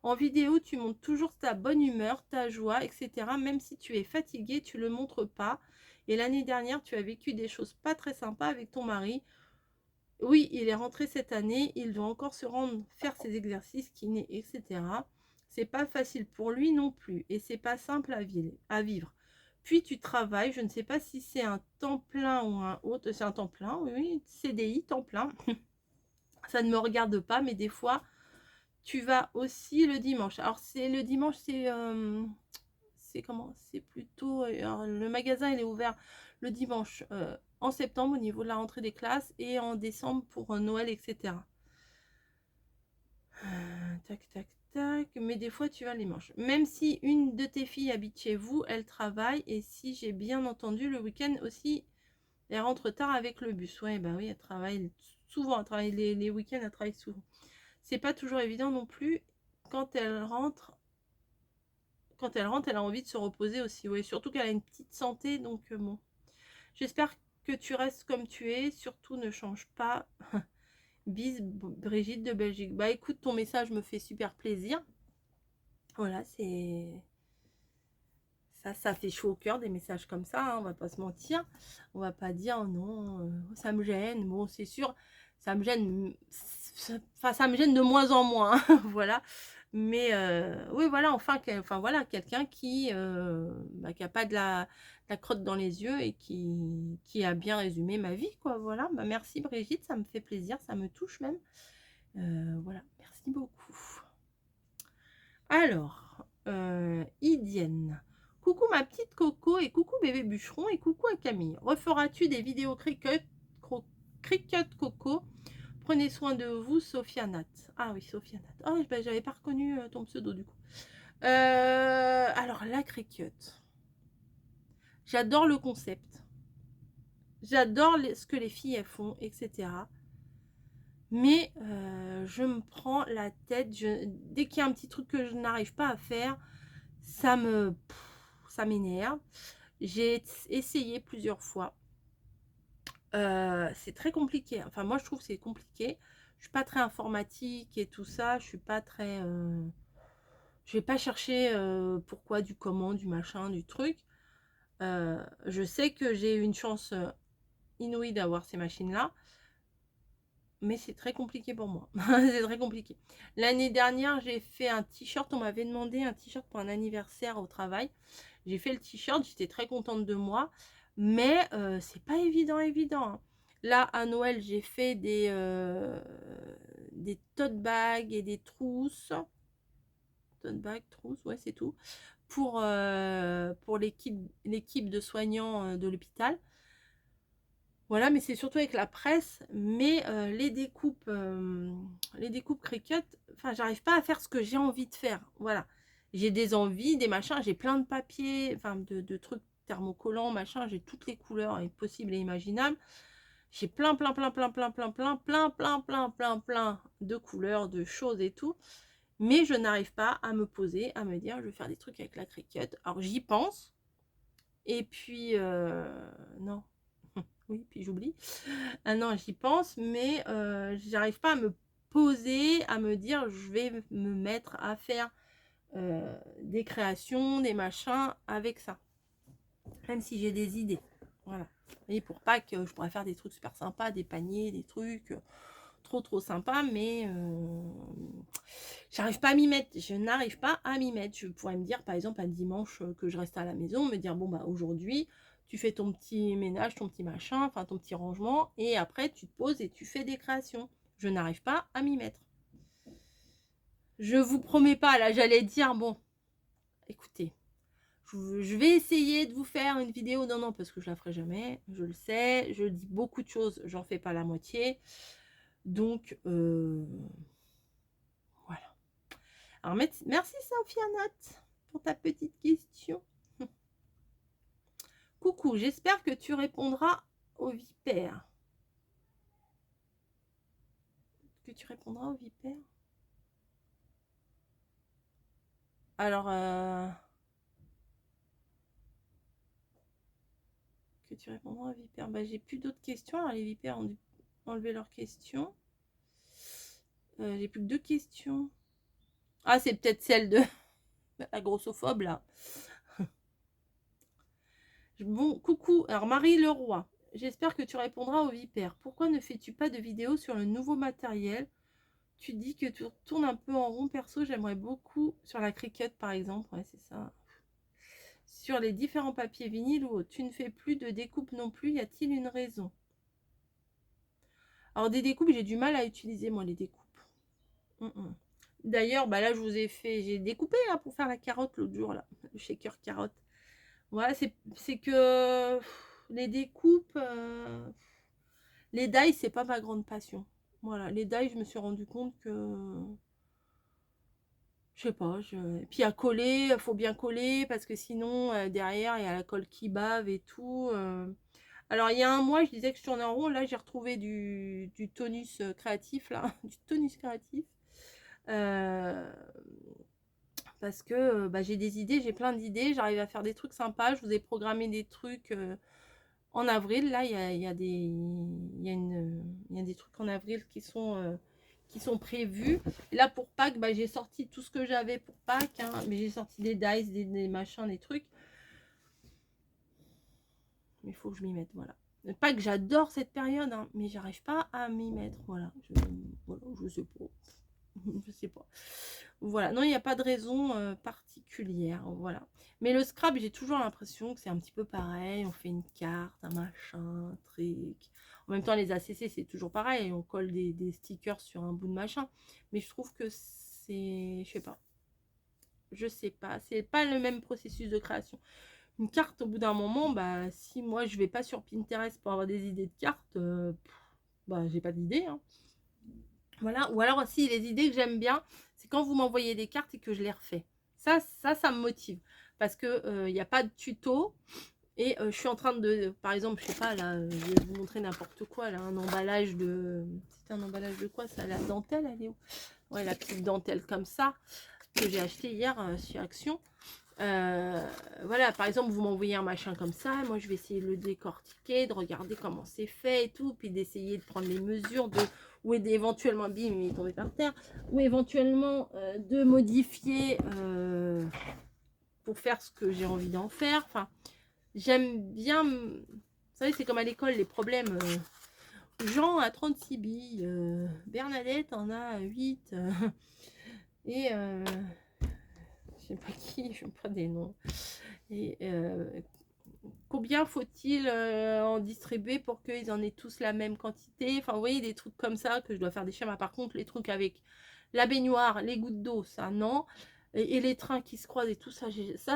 A: En vidéo, tu montres toujours ta bonne humeur, ta joie, etc. Même si tu es fatigué, tu ne le montres pas. Et l'année dernière, tu as vécu des choses pas très sympas avec ton mari. Oui, il est rentré cette année. Il doit encore se rendre faire ses exercices, kiné, etc. C'est pas facile pour lui non plus. Et c'est pas simple à vivre. Puis tu travailles, je ne sais pas si c'est un temps plein ou un autre. C'est un temps plein, oui, CDI, temps plein. Ça ne me regarde pas, mais des fois, tu vas aussi le dimanche. Alors, c'est le dimanche, c'est comment? C'est plutôt... alors, le magasin, il est ouvert le dimanche en septembre au niveau de la rentrée des classes et en décembre pour Noël, etc. Tac, tac, tac. Mais des fois, tu vas le dimanche. Même si une de tes filles habite chez vous, elle travaille. Et si j'ai bien entendu, le week-end aussi, elle rentre tard avec le bus. Ouais, bah oui, elle travaille souvent. Elle travaille les week-ends, elle travaille souvent. C'est pas toujours évident non plus. Quand elle rentre, elle a envie de se reposer aussi. Ouais, surtout qu'elle a une petite santé. Donc, bon. J'espère que tu restes comme tu es. Surtout, ne change pas. Bis, Brigitte de Belgique. Bah écoute, ton message me fait super plaisir. Voilà, c'est... Ça fait chaud au cœur des messages comme ça, hein, on va pas se mentir. On va pas dire oh non, ça me gêne. Bon, c'est sûr, ça me gêne. Enfin, ça me gêne de moins en moins. Hein, voilà. Mais oui, voilà, enfin voilà, quelqu'un qui a pas de la crotte dans les yeux et qui a bien résumé ma vie, quoi. Voilà. Bah, merci Brigitte, ça me fait plaisir, ça me touche même. Voilà, merci beaucoup. Alors, Idienne. Coucou ma petite Coco et coucou bébé bûcheron et coucou à Camille. Referas-tu des vidéos cricket Coco? Prenez soin de vous, Sophia Nat. Ah oui, Sophia Nat. Oh, ben, j'avais pas reconnu ton pseudo du coup. Alors, la cricket. J'adore le concept. J'adore ce que les filles elles font, etc. Mais je me prends la tête. Dès qu'il y a un petit truc que je n'arrive pas à faire, ça m'énerve. J'ai essayé plusieurs fois. C'est très compliqué. Enfin, moi, je trouve que c'est compliqué. Je suis pas très informatique et tout ça. Je suis pas très... Je vais pas chercher pourquoi, du comment, du machin, du truc. Je sais que j'ai une chance inouïe d'avoir ces machines-là. Mais c'est très compliqué pour moi. C'est très compliqué. L'année dernière, j'ai fait un t-shirt. On m'avait demandé un t-shirt pour un anniversaire au travail. J'ai fait le t-shirt. J'étais très contente de moi. Mais c'est pas évident, hein. Là, à Noël, j'ai fait des tote bags et des trousses. Tote bag, trousses, ouais, c'est tout. Pour l'équipe de soignants de l'hôpital. Voilà, mais c'est surtout avec la presse, mais les découpes Cricut, enfin, j'arrive pas à faire ce que j'ai envie de faire. Voilà, j'ai des envies, des machins, j'ai plein de papiers, enfin, de trucs thermocollants, machin, j'ai toutes les couleurs possibles et imaginables. J'ai plein de couleurs, de choses et tout, mais je n'arrive pas à me poser, à me dire, je vais faire des trucs avec la Cricut. Alors, j'y pense, et puis, non. Oui, puis j'oublie. Ah non, j'y pense, mais j'arrive pas à me poser, à me dire je vais me mettre à faire des créations, des machins avec ça. Même si j'ai des idées. Voilà. Et pour Pâques, je pourrais faire des trucs super sympas, des paniers, des trucs trop sympas, mais j'arrive pas à m'y mettre. Je n'arrive pas à m'y mettre. Je pourrais me dire, par exemple, un dimanche que je reste à la maison, me dire, bon, bah aujourd'hui, tu fais ton petit ménage, ton petit machin, enfin ton petit rangement, et après, tu te poses et tu fais des créations. Je n'arrive pas à m'y mettre. Je vous promets pas, là, j'allais dire, bon, écoutez, je vais essayer de vous faire une vidéo. Non, parce que je la ferai jamais, je le sais. Je dis beaucoup de choses, j'en fais pas la moitié. Donc, voilà. Alors, merci Sophia Nat pour ta petite question. Coucou, j'espère que tu répondras aux vipères. Que tu répondras aux vipères. Alors, que tu répondras aux vipères. Bah, j'ai plus d'autres questions. Alors, les vipères ont dû enlever leurs questions. J'ai plus que 2 questions. Ah, c'est peut-être celle de la grossophobe, là. Bon, coucou. Alors, Marie Leroy, j'espère que tu répondras aux vipères. Pourquoi ne fais-tu pas de vidéo sur le nouveau matériel? Tu dis que tu tournes un peu en rond. Perso, j'aimerais beaucoup sur la Cricut, par exemple. Ouais, c'est ça. Sur les différents papiers vinyles ou autres. Tu ne fais plus de découpe non plus. Y a-t-il une raison? Alors, des découpes, j'ai du mal à utiliser, moi, les découpes. D'ailleurs, bah là, je vous ai fait... J'ai découpé, là, pour faire la carotte l'autre jour, là. Le shaker carotte. Voilà, c'est que... les découpes... les die, c'est pas ma grande passion. Voilà, les die, je me suis rendu compte que... Je sais pas, puis à coller, il faut bien coller, parce que sinon, derrière, il y a la colle qui bave et tout. Alors, il y a un mois, je disais que je tournais en rond. Là, j'ai retrouvé du tonus créatif, là. Du tonus créatif. Parce que bah, j'ai des idées, j'ai plein d'idées. J'arrive à faire des trucs sympas. Je vous ai programmé des trucs en avril. Là, il y a des trucs en avril qui sont prévus. Et là, pour Pâques, bah, j'ai sorti tout ce que j'avais pour Pâques. Hein, mais j'ai sorti des dice, des machins, des trucs. Mais il faut que je m'y mette, voilà. Pas que j'adore cette période, hein, mais j'arrive pas à m'y mettre. Voilà, je sais pas. Je sais pas. Voilà, non, il n'y a pas de raison particulière. Voilà. Mais le scrap, j'ai toujours l'impression que c'est un petit peu pareil. On fait une carte, un machin, un truc. En même temps, les ACC, c'est toujours pareil. On colle des stickers sur un bout de machin. Mais je trouve que c'est... Je sais pas. Je sais pas. C'est pas le même processus de création. Une carte, au bout d'un moment, bah, si moi, je vais pas sur Pinterest pour avoir des idées de cartes, bah, j'ai pas d'idées, hein. Voilà, ou alors aussi les idées que j'aime bien, c'est quand vous m'envoyez des cartes et que je les refais. Ça me motive. Parce que il n'y a pas de tuto. Et je suis en train de, par exemple, je sais pas, là, je vais vous montrer n'importe quoi, là, un emballage de... C'est un emballage de quoi ça? La dentelle, elle est où? Ouais, la petite dentelle comme ça, que j'ai acheté hier chez Action. Voilà, par exemple, vous m'envoyez un machin comme ça, moi je vais essayer de le décortiquer, de regarder comment c'est fait et tout, puis d'essayer de prendre les mesures, ou éventuellement, bim, il est tombé par terre, ou éventuellement de modifier pour faire ce que j'ai envie d'en faire. Enfin, j'aime bien, vous savez, c'est comme à l'école, les problèmes. Jean a 36 billes, Bernadette en a 8, et je sais pas qui, je sais pas des noms. Et combien faut-il en distribuer pour qu'ils en aient tous la même quantité? Enfin, vous voyez, des trucs comme ça que je dois faire des schémas. Par contre, les trucs avec la baignoire, les gouttes d'eau, ça, non. Et les trains qui se croisent et tout ça,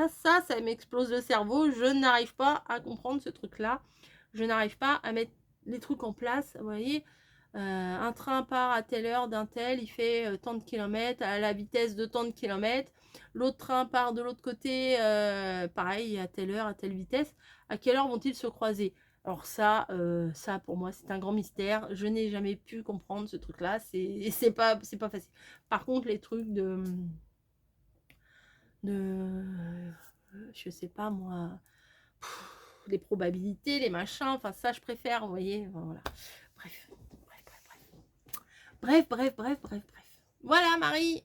A: ça m'explose le cerveau. Je n'arrive pas à comprendre ce truc-là. Je n'arrive pas à mettre les trucs en place. Vous voyez, un train part à telle heure d'un tel, il fait tant de kilomètres, à la vitesse de tant de kilomètres. L'autre train part de l'autre côté, pareil, à telle heure, à telle vitesse. À quelle heure vont-ils se croiser? Alors ça, ça pour moi, c'est un grand mystère. Je n'ai jamais pu comprendre ce truc-là. C'est pas facile. Par contre, les trucs je sais pas moi, les probabilités, les machins, enfin ça je préfère, vous voyez, enfin, voilà. Bref. Voilà, Marie.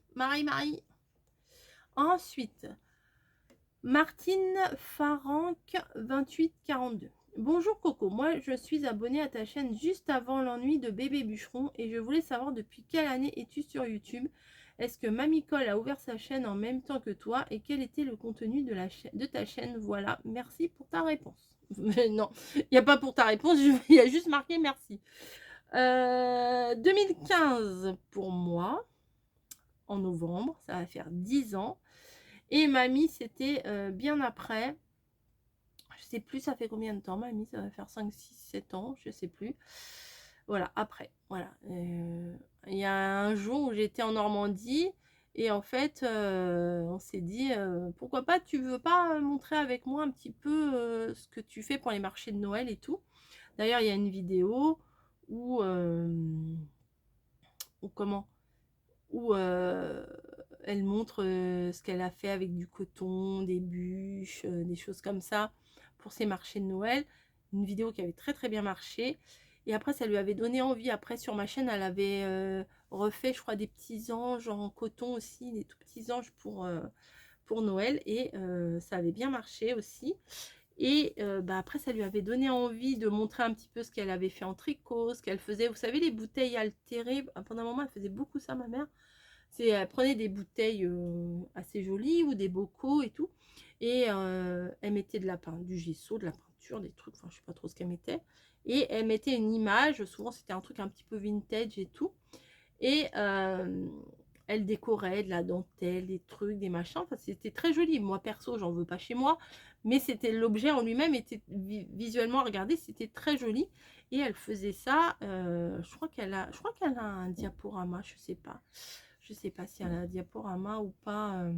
A: Ensuite, Martine Faranc 2842. Bonjour Coco, moi je suis abonnée à ta chaîne juste avant l'ennui de bébé bûcheron et je voulais savoir depuis quelle année es-tu sur YouTube? Est-ce que Mamie Cole a ouvert sa chaîne en même temps que toi et quel était le contenu de ta chaîne? Voilà, merci pour ta réponse. Non, il n'y a pas pour ta réponse, il y a juste marqué merci. 2015 pour moi, en novembre, ça va faire 10 ans. Et Mamie, c'était bien après. Je sais plus, ça fait combien de temps, Mamie? Ça va faire 5, 6, 7 ans, je sais plus. Voilà, après. Voilà. Il y a un jour où j'étais en Normandie. Et en fait, on s'est dit, pourquoi pas, tu veux pas montrer avec moi un petit peu ce que tu fais pour les marchés de Noël et tout. D'ailleurs, il y a une vidéo où, comment, où elle montre ce qu'elle a fait avec du coton, des bûches, des choses comme ça pour ses marchés de Noël. Une vidéo qui avait très très bien marché. Et après, ça lui avait donné envie. Après, sur ma chaîne, elle avait refait, je crois, des petits anges en coton aussi, des tout petits anges pour Noël. Et ça avait bien marché aussi. Et après, ça lui avait donné envie de montrer un petit peu ce qu'elle avait fait en tricot, ce qu'elle faisait. Vous savez, les bouteilles altérées. Pendant un moment, elle faisait beaucoup ça, ma mère. Elle prenait des bouteilles assez jolies ou des bocaux et tout. Et elle mettait du gesso, de la peinture, des trucs. Enfin, je sais pas trop ce qu'elle mettait. Et elle mettait une image. Souvent, c'était un truc un petit peu vintage et tout. Et elle décorait de la dentelle, des trucs, des machins. Enfin, c'était très joli. Moi, perso, j'en veux pas chez moi. Mais c'était l'objet en lui-même était visuellement à regarder, c'était très joli. Et elle faisait ça. Je crois qu'elle a un diaporama, je sais pas. Je sais pas si elle a un diaporama ou pas.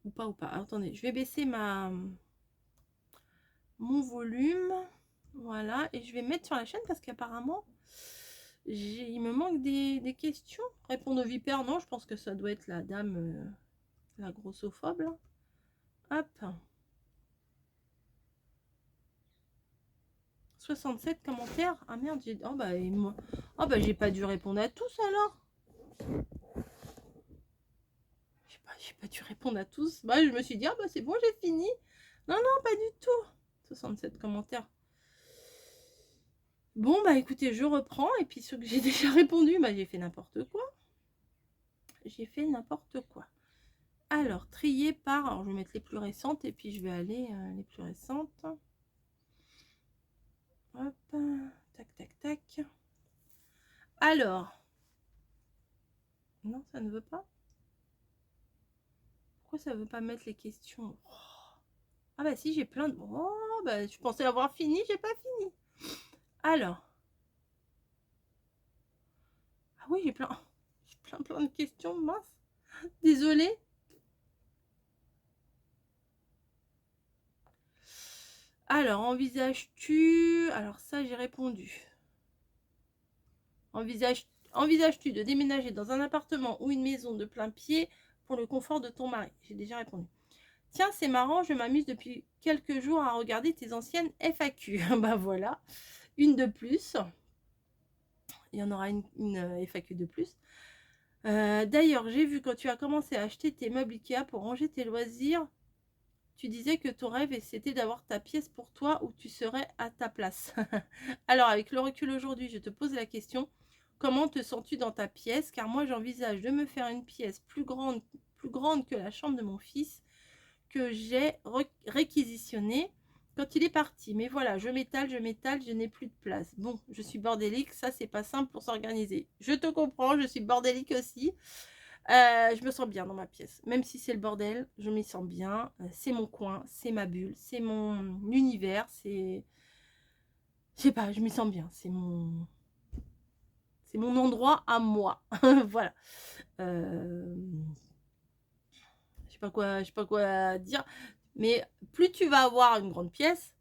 A: Ou pas. Alors, attendez, je vais baisser mon volume. Voilà. Et je vais mettre sur la chaîne parce qu'apparemment, il me manque des questions. Répondre aux vipères, non, je pense que ça doit être la dame, la grossophobe. Là. Hop. 67 commentaires. Ah merde, j'ai pas dû répondre à tous alors. J'ai pas dû répondre à tous. Bah, je me suis dit, ah bah c'est bon, j'ai fini. Non, non, pas du tout. 67 commentaires. Bon, bah écoutez, je reprends. Et puis ceux que j'ai déjà répondu, bah j'ai fait n'importe quoi. J'ai fait n'importe quoi. Alors, trier par... Alors, je vais mettre les plus récentes et puis je vais aller les plus récentes. Hop. Tac, tac, tac. Alors. Non, ça ne veut pas. Pourquoi ça veut pas mettre les questions? Ah bah si, j'ai plein de... Oh, bah je pensais avoir fini, j'ai pas fini. Alors. Ah oui, j'ai plein de questions, mince. Désolée. Alors, envisages-tu... Alors ça, j'ai répondu. Envisages-tu de déménager dans un appartement ou une maison de plein pied pour le confort de ton mari. J'ai déjà répondu. Tiens, c'est marrant, je m'amuse depuis quelques jours à regarder tes anciennes FAQ. Bah voilà, une de plus. Il y en aura une FAQ de plus. D'ailleurs, j'ai vu quand tu as commencé à acheter tes meubles Ikea pour ranger tes loisirs, tu disais que ton rêve c'était d'avoir ta pièce pour toi où tu serais à ta place. Alors, avec le recul aujourd'hui, je te pose la question, comment te sens-tu dans ta pièce? Car moi, j'envisage de me faire une pièce plus grande que la chambre de mon fils que j'ai réquisitionnée quand il est parti. Mais voilà, je m'étale, je n'ai plus de place. Bon, je suis bordélique, ça, c'est pas simple pour s'organiser. Je te comprends, je suis bordélique aussi. Je me sens bien dans ma pièce. Même si c'est le bordel, je m'y sens bien. C'est mon coin, c'est ma bulle, c'est mon univers, c'est... Je sais pas, je m'y sens bien. C'est mon endroit à moi. Voilà. Je sais pas quoi dire. Mais plus tu vas avoir une grande pièce,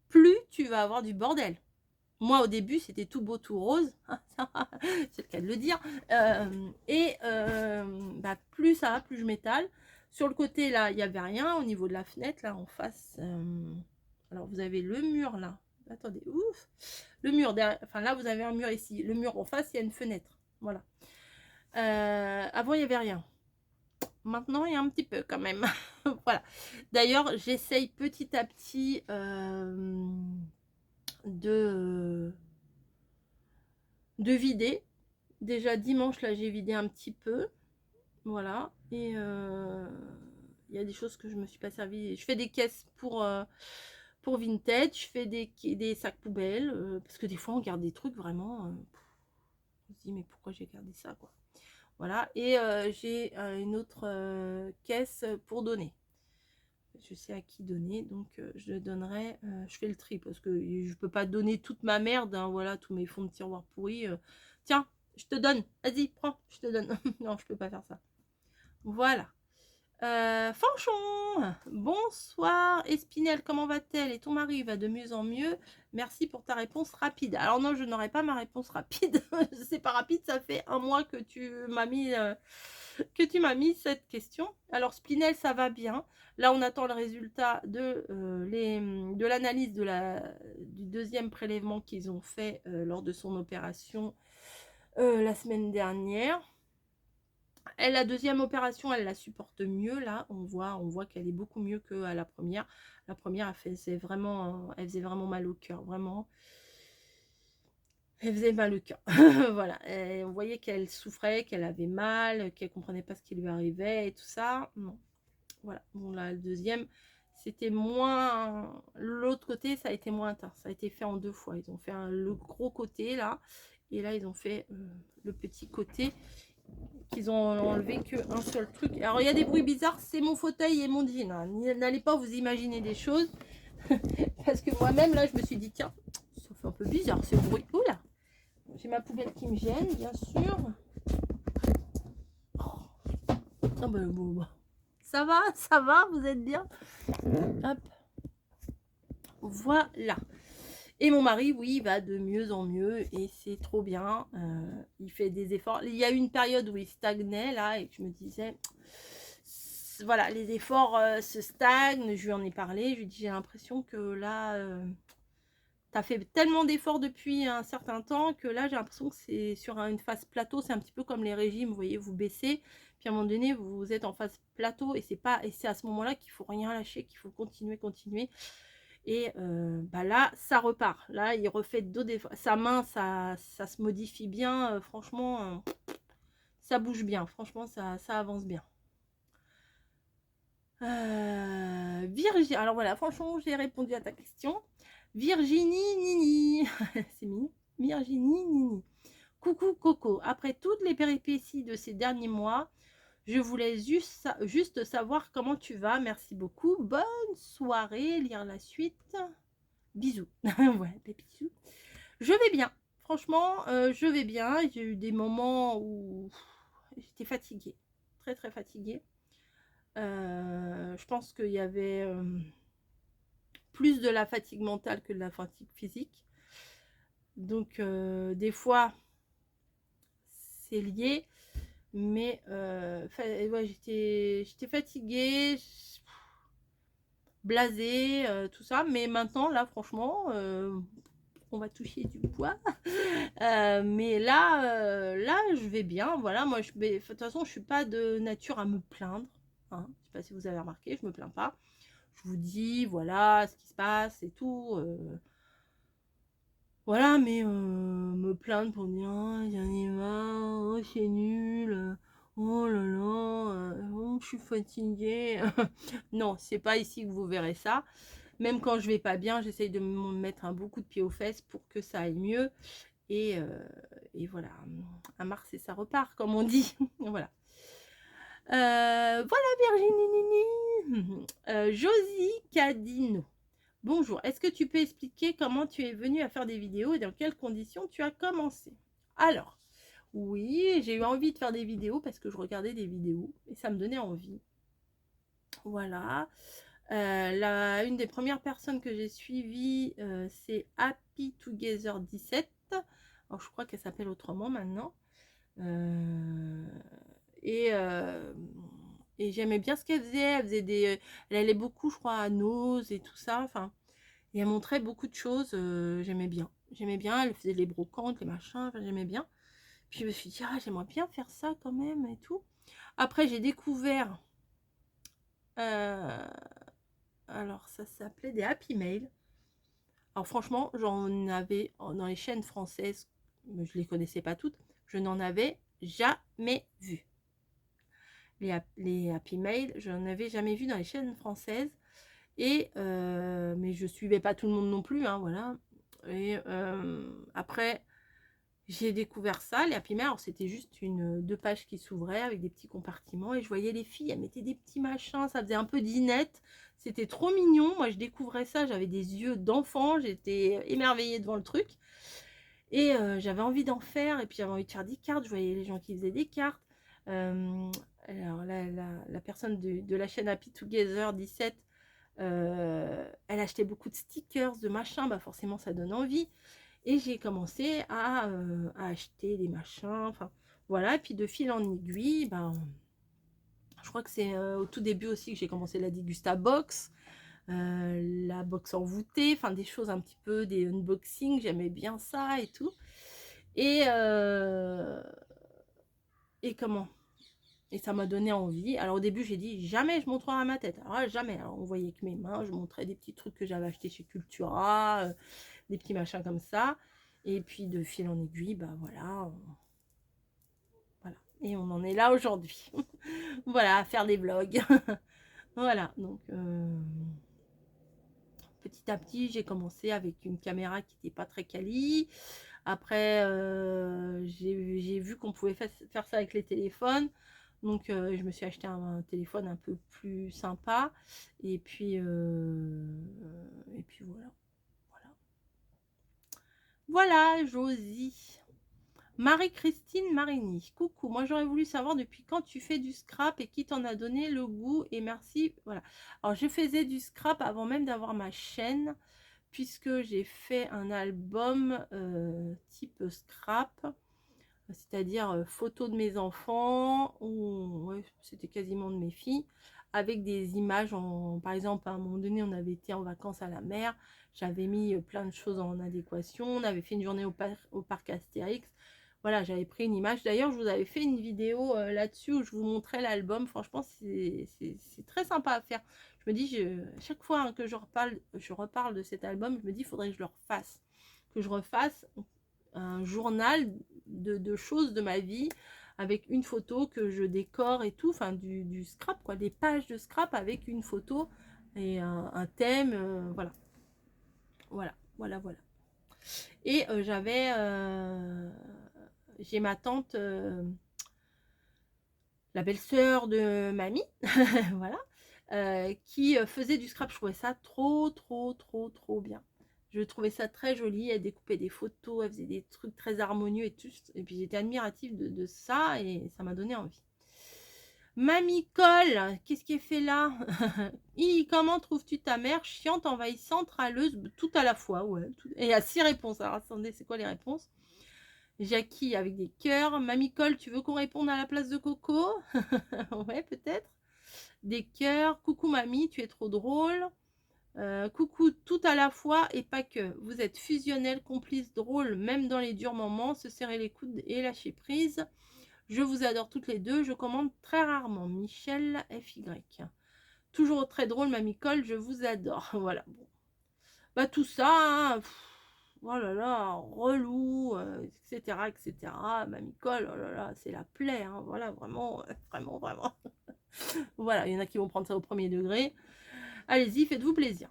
A: plus tu vas avoir du bordel. Moi, au début, c'était tout beau, tout rose. C'est le cas de le dire. Bah, plus ça va, plus je m'étale. Sur le côté, là, il n'y avait rien. Au niveau de la fenêtre, là, en face. Alors, vous avez le mur, là. Attendez, ouf. Le mur, derrière, enfin, là, vous avez un mur ici. Le mur en face, il y a une fenêtre. Voilà. Avant, il n'y avait rien. Maintenant, il y a un petit peu quand même. Voilà. D'ailleurs, j'essaye petit à petit de vider. Déjà dimanche, là, j'ai vidé un petit peu. Voilà. Et il y a des choses que je me suis pas servi. Je fais des caisses pour vintage. Je fais des sacs poubelles. Parce que des fois, on garde des trucs vraiment... on se dit, mais pourquoi j'ai gardé ça, quoi. Voilà. Et j'ai une autre caisse pour donner. Je sais à qui donner, donc je donnerai, je fais le tri parce que je peux pas donner toute ma merde, hein, voilà, tous mes fonds de tiroir pourris. Tiens, je te donne, vas-y, prends, je te donne. Non, je peux pas faire ça. Voilà. Fanchon, bonsoir. Espinel, comment va-t-elle? Et ton mari va de mieux en mieux. Merci pour ta réponse rapide. Alors non, je n'aurai pas ma réponse rapide. C'est pas rapide, ça fait un mois que tu m'as mis cette question. Alors Spinel, ça va bien. Là, on attend le résultat de l'analyse du deuxième prélèvement qu'ils ont fait lors de son opération la semaine dernière. La deuxième opération, elle la supporte mieux. Là, on voit qu'elle est beaucoup mieux qu'à la première. La première, elle faisait vraiment mal au cœur. Vraiment, elle faisait mal au cœur. Voilà. Et on voyait qu'elle souffrait, qu'elle avait mal, qu'elle comprenait pas ce qui lui arrivait et tout ça. Non. Voilà. Bon, là, le deuxième, c'était moins... L'autre côté, ça a été moins intense. Ça a été fait en 2 fois. Ils ont fait le gros côté, là. Et là, ils ont fait le petit côté qu'ils ont enlevé qu'un seul truc. Alors, il y a des bruits bizarres. C'est mon fauteuil et mon jean. Hein. N'allez pas vous imaginer des choses. Parce que moi-même, là, je me suis dit, tiens, ça fait un peu bizarre, ce bruit. Oula! J'ai ma poubelle qui me gêne, bien sûr. Oh. Ah ben, bon. Ça va, vous êtes bien? Hop. Voilà. Et mon mari, oui, va de mieux en mieux et c'est trop bien. Il fait des efforts. Il y a eu une période où il stagnait là et je me disais, voilà, les efforts se stagnent. Je lui en ai parlé. Je lui ai dit, j'ai l'impression que là, tu as fait tellement d'efforts depuis un certain temps que là, j'ai l'impression que c'est sur une phase plateau. C'est un petit peu comme les régimes, vous voyez, vous baissez. Puis à un moment donné, vous êtes en phase plateau et c'est à ce moment-là qu'il faut rien lâcher, qu'il faut continuer. Et bah là, ça repart. Là, il refait d'autres efforts. Sa main, ça se modifie bien. Franchement, ça bouge bien. Franchement, ça avance bien. Virginie. Alors voilà, franchement, j'ai répondu à ta question. Virginie Nini. C'est mignon. Virginie Nini. Coucou Coco. Après toutes les péripéties de ces derniers mois, je voulais juste savoir comment tu vas. Merci beaucoup. Bonne soirée. Lire la suite. Bisous. Ouais, des bisous. Je vais bien. Franchement, je vais bien. J'ai eu des moments où j'étais fatiguée. Très, très fatiguée. Je pense qu'il y avait plus de la fatigue mentale que de la fatigue physique. Donc, des fois, c'est lié. Mais ouais, j'étais fatiguée, blasée, tout ça. Mais maintenant, là, franchement, on va toucher du bois. Mais là, je vais bien. Voilà, moi, de toute façon, je suis pas de nature à me plaindre. Hein. Je sais pas si vous avez remarqué, je me plains pas. Je vous dis, voilà, ce qui se passe et tout. Voilà, mais me plaindre pour dire, oh, j'en ai marre, oh, c'est nul, oh là là, oh, je suis fatiguée. Non, c'est pas ici que vous verrez ça. Même quand je vais pas bien, j'essaye de me mettre un bon coup de pied aux fesses pour que ça aille mieux. Et, voilà, à mars et ça repart, comme on dit. Voilà. Voilà, Virginie. Josie Cadino. Bonjour, est-ce que tu peux expliquer comment tu es venue à faire des vidéos et dans quelles conditions tu as commencé? Alors, oui, j'ai eu envie de faire des vidéos parce que je regardais des vidéos et ça me donnait envie. Voilà. Une des premières personnes que j'ai suivies, c'est Happy Together 17. Alors, je crois qu'elle s'appelle autrement maintenant. Et, j'aimais bien ce qu'elle faisait. Elle allait beaucoup, je crois, à Nose et tout ça. Enfin, et elle montrait beaucoup de choses. J'aimais bien. J'aimais bien. Elle faisait les brocantes, les machins. Enfin, j'aimais bien. Puis je me suis dit, ah, j'aimerais bien faire ça quand même et tout. Après, j'ai découvert. Alors, ça s'appelait des Happy Mail. Alors, franchement, j'en avais dans les chaînes françaises. Je les connaissais pas toutes. Je n'en avais jamais vu. Les Happy Mail, je n'en avais jamais vu dans les chaînes françaises. Et mais je suivais pas tout le monde non plus, hein, voilà. Et après, j'ai découvert ça, les Happy Mail. Alors, c'était juste deux pages qui s'ouvraient avec des petits compartiments. Et je voyais les filles, elles mettaient des petits machins. Ça faisait un peu dinette. C'était trop mignon. Moi, je découvrais ça. J'avais des yeux d'enfant. J'étais émerveillée devant le truc. Et j'avais envie d'en faire. Et puis, j'avais envie de faire des cartes. Je voyais les gens qui faisaient des cartes. Alors, la personne de la chaîne Happy Together 17, elle achetait beaucoup de stickers, de machins. Bah, forcément, ça donne envie. Et j'ai commencé à acheter des machins, enfin voilà, et puis de fil en aiguille, ben, je crois que c'est au tout début aussi que j'ai commencé la Dégusta Box, la box envoûtée, enfin des choses un petit peu, des unboxings, j'aimais bien ça et tout. Et comment? Et ça m'a donné envie. Alors au début j'ai dit jamais je montrerai ma tête, alors jamais, alors on voyait que mes mains, je montrais des petits trucs que j'avais achetés chez Cultura, des petits machins comme ça. Et puis de fil en aiguille, bah voilà. Voilà. Et on en est là aujourd'hui. Voilà, à faire des vlogs. Voilà, donc petit à petit, j'ai commencé avec une caméra qui n'était pas très quali. Après, j'ai vu qu'on pouvait faire ça avec les téléphones. Donc, je me suis acheté un téléphone un peu plus sympa. Et puis voilà. Voilà, Josie. Marie-Christine Marini. Coucou, moi j'aurais voulu savoir depuis quand tu fais du scrap et qui t'en a donné le goût et merci. Voilà. Alors je faisais du scrap avant même d'avoir ma chaîne puisque j'ai fait un album type scrap, c'est-à-dire photos de mes enfants ou ouais, c'était quasiment de mes filles avec des images par exemple à un moment donné on avait été en vacances à la mer, j'avais mis plein de choses en adéquation, on avait fait une journée au parc Astérix. Voilà, j'avais pris une image. D'ailleurs, je vous avais fait une vidéo là-dessus où je vous montrais l'album. Franchement, c'est très sympa à faire. Je me dis, chaque fois hein, que je reparle de cet album, je me dis, il faudrait que je le refasse. Que je refasse un journal de choses de ma vie avec une photo que je décore et tout. Enfin, du scrap, quoi. Des pages de scrap avec une photo et un thème. Voilà. Voilà. Et j'ai ma tante, la belle-sœur de mamie, voilà, qui faisait du scrap. Je trouvais ça trop bien. Je trouvais ça très joli. Elle découpait des photos, elle faisait des trucs très harmonieux et tout. Et puis j'étais admirative de ça et ça m'a donné envie. Mamie Cole, qu'est-ce qui est fait là? Comment trouves-tu ta mère chiante, envahissante, râleuse, tout à la fois? Ouais. Et il y a 6 réponses. Alors attendez, c'est quoi les réponses? Jackie avec des cœurs. Mamie Cole, tu veux qu'on réponde à la place de Coco? Ouais, peut-être. Des cœurs. Coucou mamie, tu es trop drôle. Coucou tout à la fois et pas que. Vous êtes fusionnels, complices, drôles, même dans les durs moments. Se serrer les coudes et lâcher prise. Je vous adore toutes les deux. Je commande très rarement. Michel FY. Toujours très drôle, mamie Cole, je vous adore. Voilà. Bon. Bah tout ça, hein, oh là là, relou, etc., etc. Mamie Cole, oh là là, c'est la plaie, hein, voilà, vraiment, vraiment, vraiment. Voilà, il y en a qui vont prendre ça au premier degré. Allez-y, faites-vous plaisir.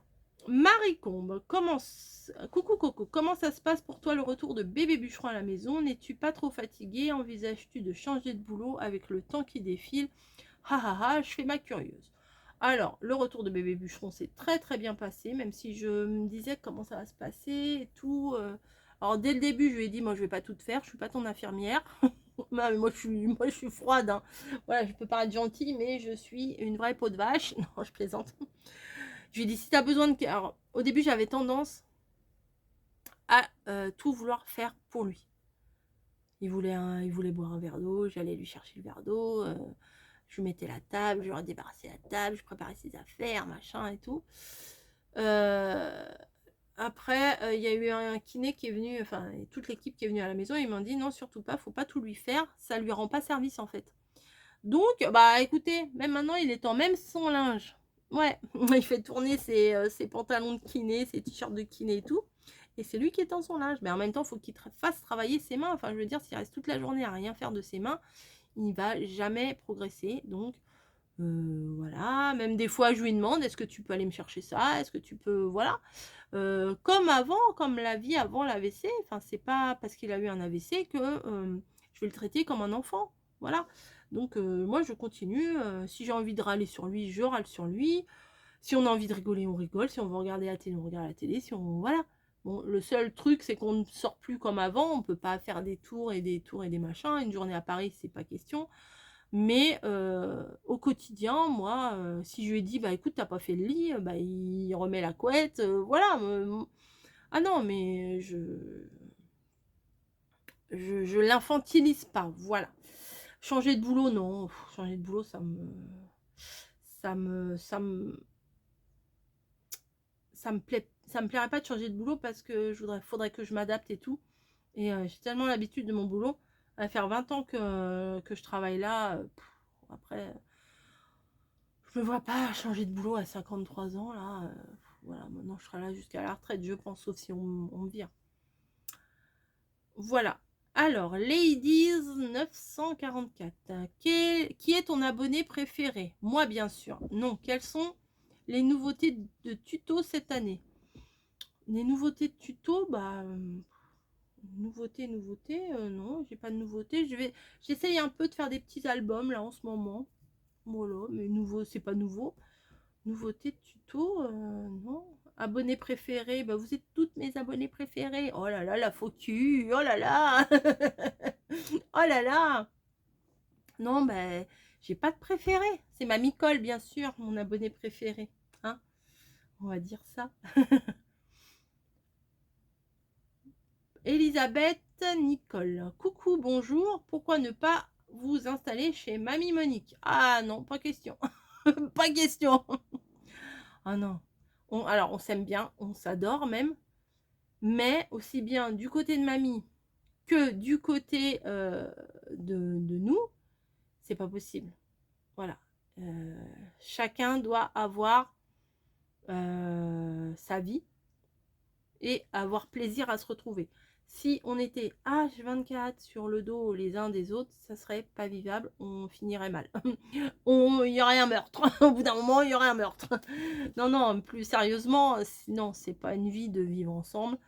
A: Marie Combe, coucou Coco, comment ça se passe pour toi le retour de bébé bûcheron à la maison? N'es-tu pas trop fatiguée? Envisages-tu de changer de boulot avec le temps qui défile? Ha ha ha, je fais ma curieuse. Alors, le retour de bébé bûcheron s'est très très bien passé, même si je me disais comment ça va se passer et tout. Alors, dès le début, je lui ai dit, moi, je vais pas tout faire, je suis pas ton infirmière. moi, je suis froide. Hein. Voilà, je peux paraître gentille, mais je suis une vraie peau de vache. Non, je plaisante. Je lui ai dit, si tu as besoin de... Alors, au début, j'avais tendance à tout vouloir faire pour lui. Il voulait boire un verre d'eau, j'allais lui chercher le verre d'eau. Je lui mettais la table, je lui redébarrassais la table, je préparais ses affaires, machin et tout. Après, il y a eu un kiné qui est venu, enfin, toute l'équipe qui est venue à la maison, ils m'ont dit non, surtout pas, faut pas tout lui faire, ça lui rend pas service en fait. Donc, bah écoutez, même maintenant, il est en même son linge. Ouais, il fait tourner ses pantalons de kiné, ses t-shirts de kiné et tout. Et c'est lui qui est en son linge. Mais en même temps, il faut qu'il fasse travailler ses mains. Enfin, je veux dire, s'il reste toute la journée à rien faire de ses mains, il ne va jamais progresser. Donc, voilà. Même des fois, je lui demande, est-ce que tu peux aller me chercher ça? Est-ce que tu peux... Voilà. Comme avant, comme la vie avant l'AVC. Enfin, c'est pas parce qu'il a eu un AVC que je vais le traiter comme un enfant. Voilà. Donc, moi, je continue. Si j'ai envie de râler sur lui, je râle sur lui. Si on a envie de rigoler, on rigole. Si on veut regarder la télé, on regarde la télé. Si on... Voilà. Bon, le seul truc, c'est qu'on ne sort plus comme avant. On ne peut pas faire des tours et des tours et des machins. Une journée à Paris, c'est pas question. Mais au quotidien, moi, si je lui ai dit, bah écoute, t'as pas fait le lit, bah il remet la couette, voilà. Ah non, mais je l'infantilise pas, voilà. Changer de boulot, non. Changer de boulot, ça me plaît, ça me plairait pas de changer de boulot parce que faudrait que je m'adapte et tout. Et j'ai tellement l'habitude de mon boulot. À faire 20 ans que je travaille là, après, je me vois pas changer de boulot à 53 ans là. Voilà, maintenant je serai là jusqu'à la retraite, je pense, sauf si on me vire. Voilà. Alors, Ladies 944. Qui est ton abonné préféré? Moi, bien sûr. Non. Quelles sont les nouveautés de tuto cette année? Les nouveautés de tuto, bah... nouveauté, non, j'ai pas de nouveauté. J'essaye un peu de faire des petits albums là en ce moment. Voilà, mais nouveau, c'est pas nouveau. Nouveauté de tuto, non. Abonnés préférés, bah vous êtes toutes mes abonnés préférés. Oh là là, la faux cul, oh là là. Oh là là. Non, bah, j'ai pas de préféré. C'est ma Micole, bien sûr, mon abonné préféré. Hein, on va dire ça. Elisabeth Nicole. Coucou, bonjour. Pourquoi ne pas vous installer chez Mamie Monique? Ah non, pas question. Pas question. Ah non. Alors, on s'aime bien, on s'adore même. Mais aussi bien du côté de mamie que du côté de nous, c'est pas possible. Voilà. Chacun doit avoir sa vie et avoir plaisir à se retrouver. Si on était H24 sur le dos les uns des autres, ça serait pas vivable, on finirait mal. Il y aurait un meurtre. Au bout d'un moment, il y aurait un meurtre. Non, non, plus sérieusement, non, c'est pas une vie de vivre ensemble.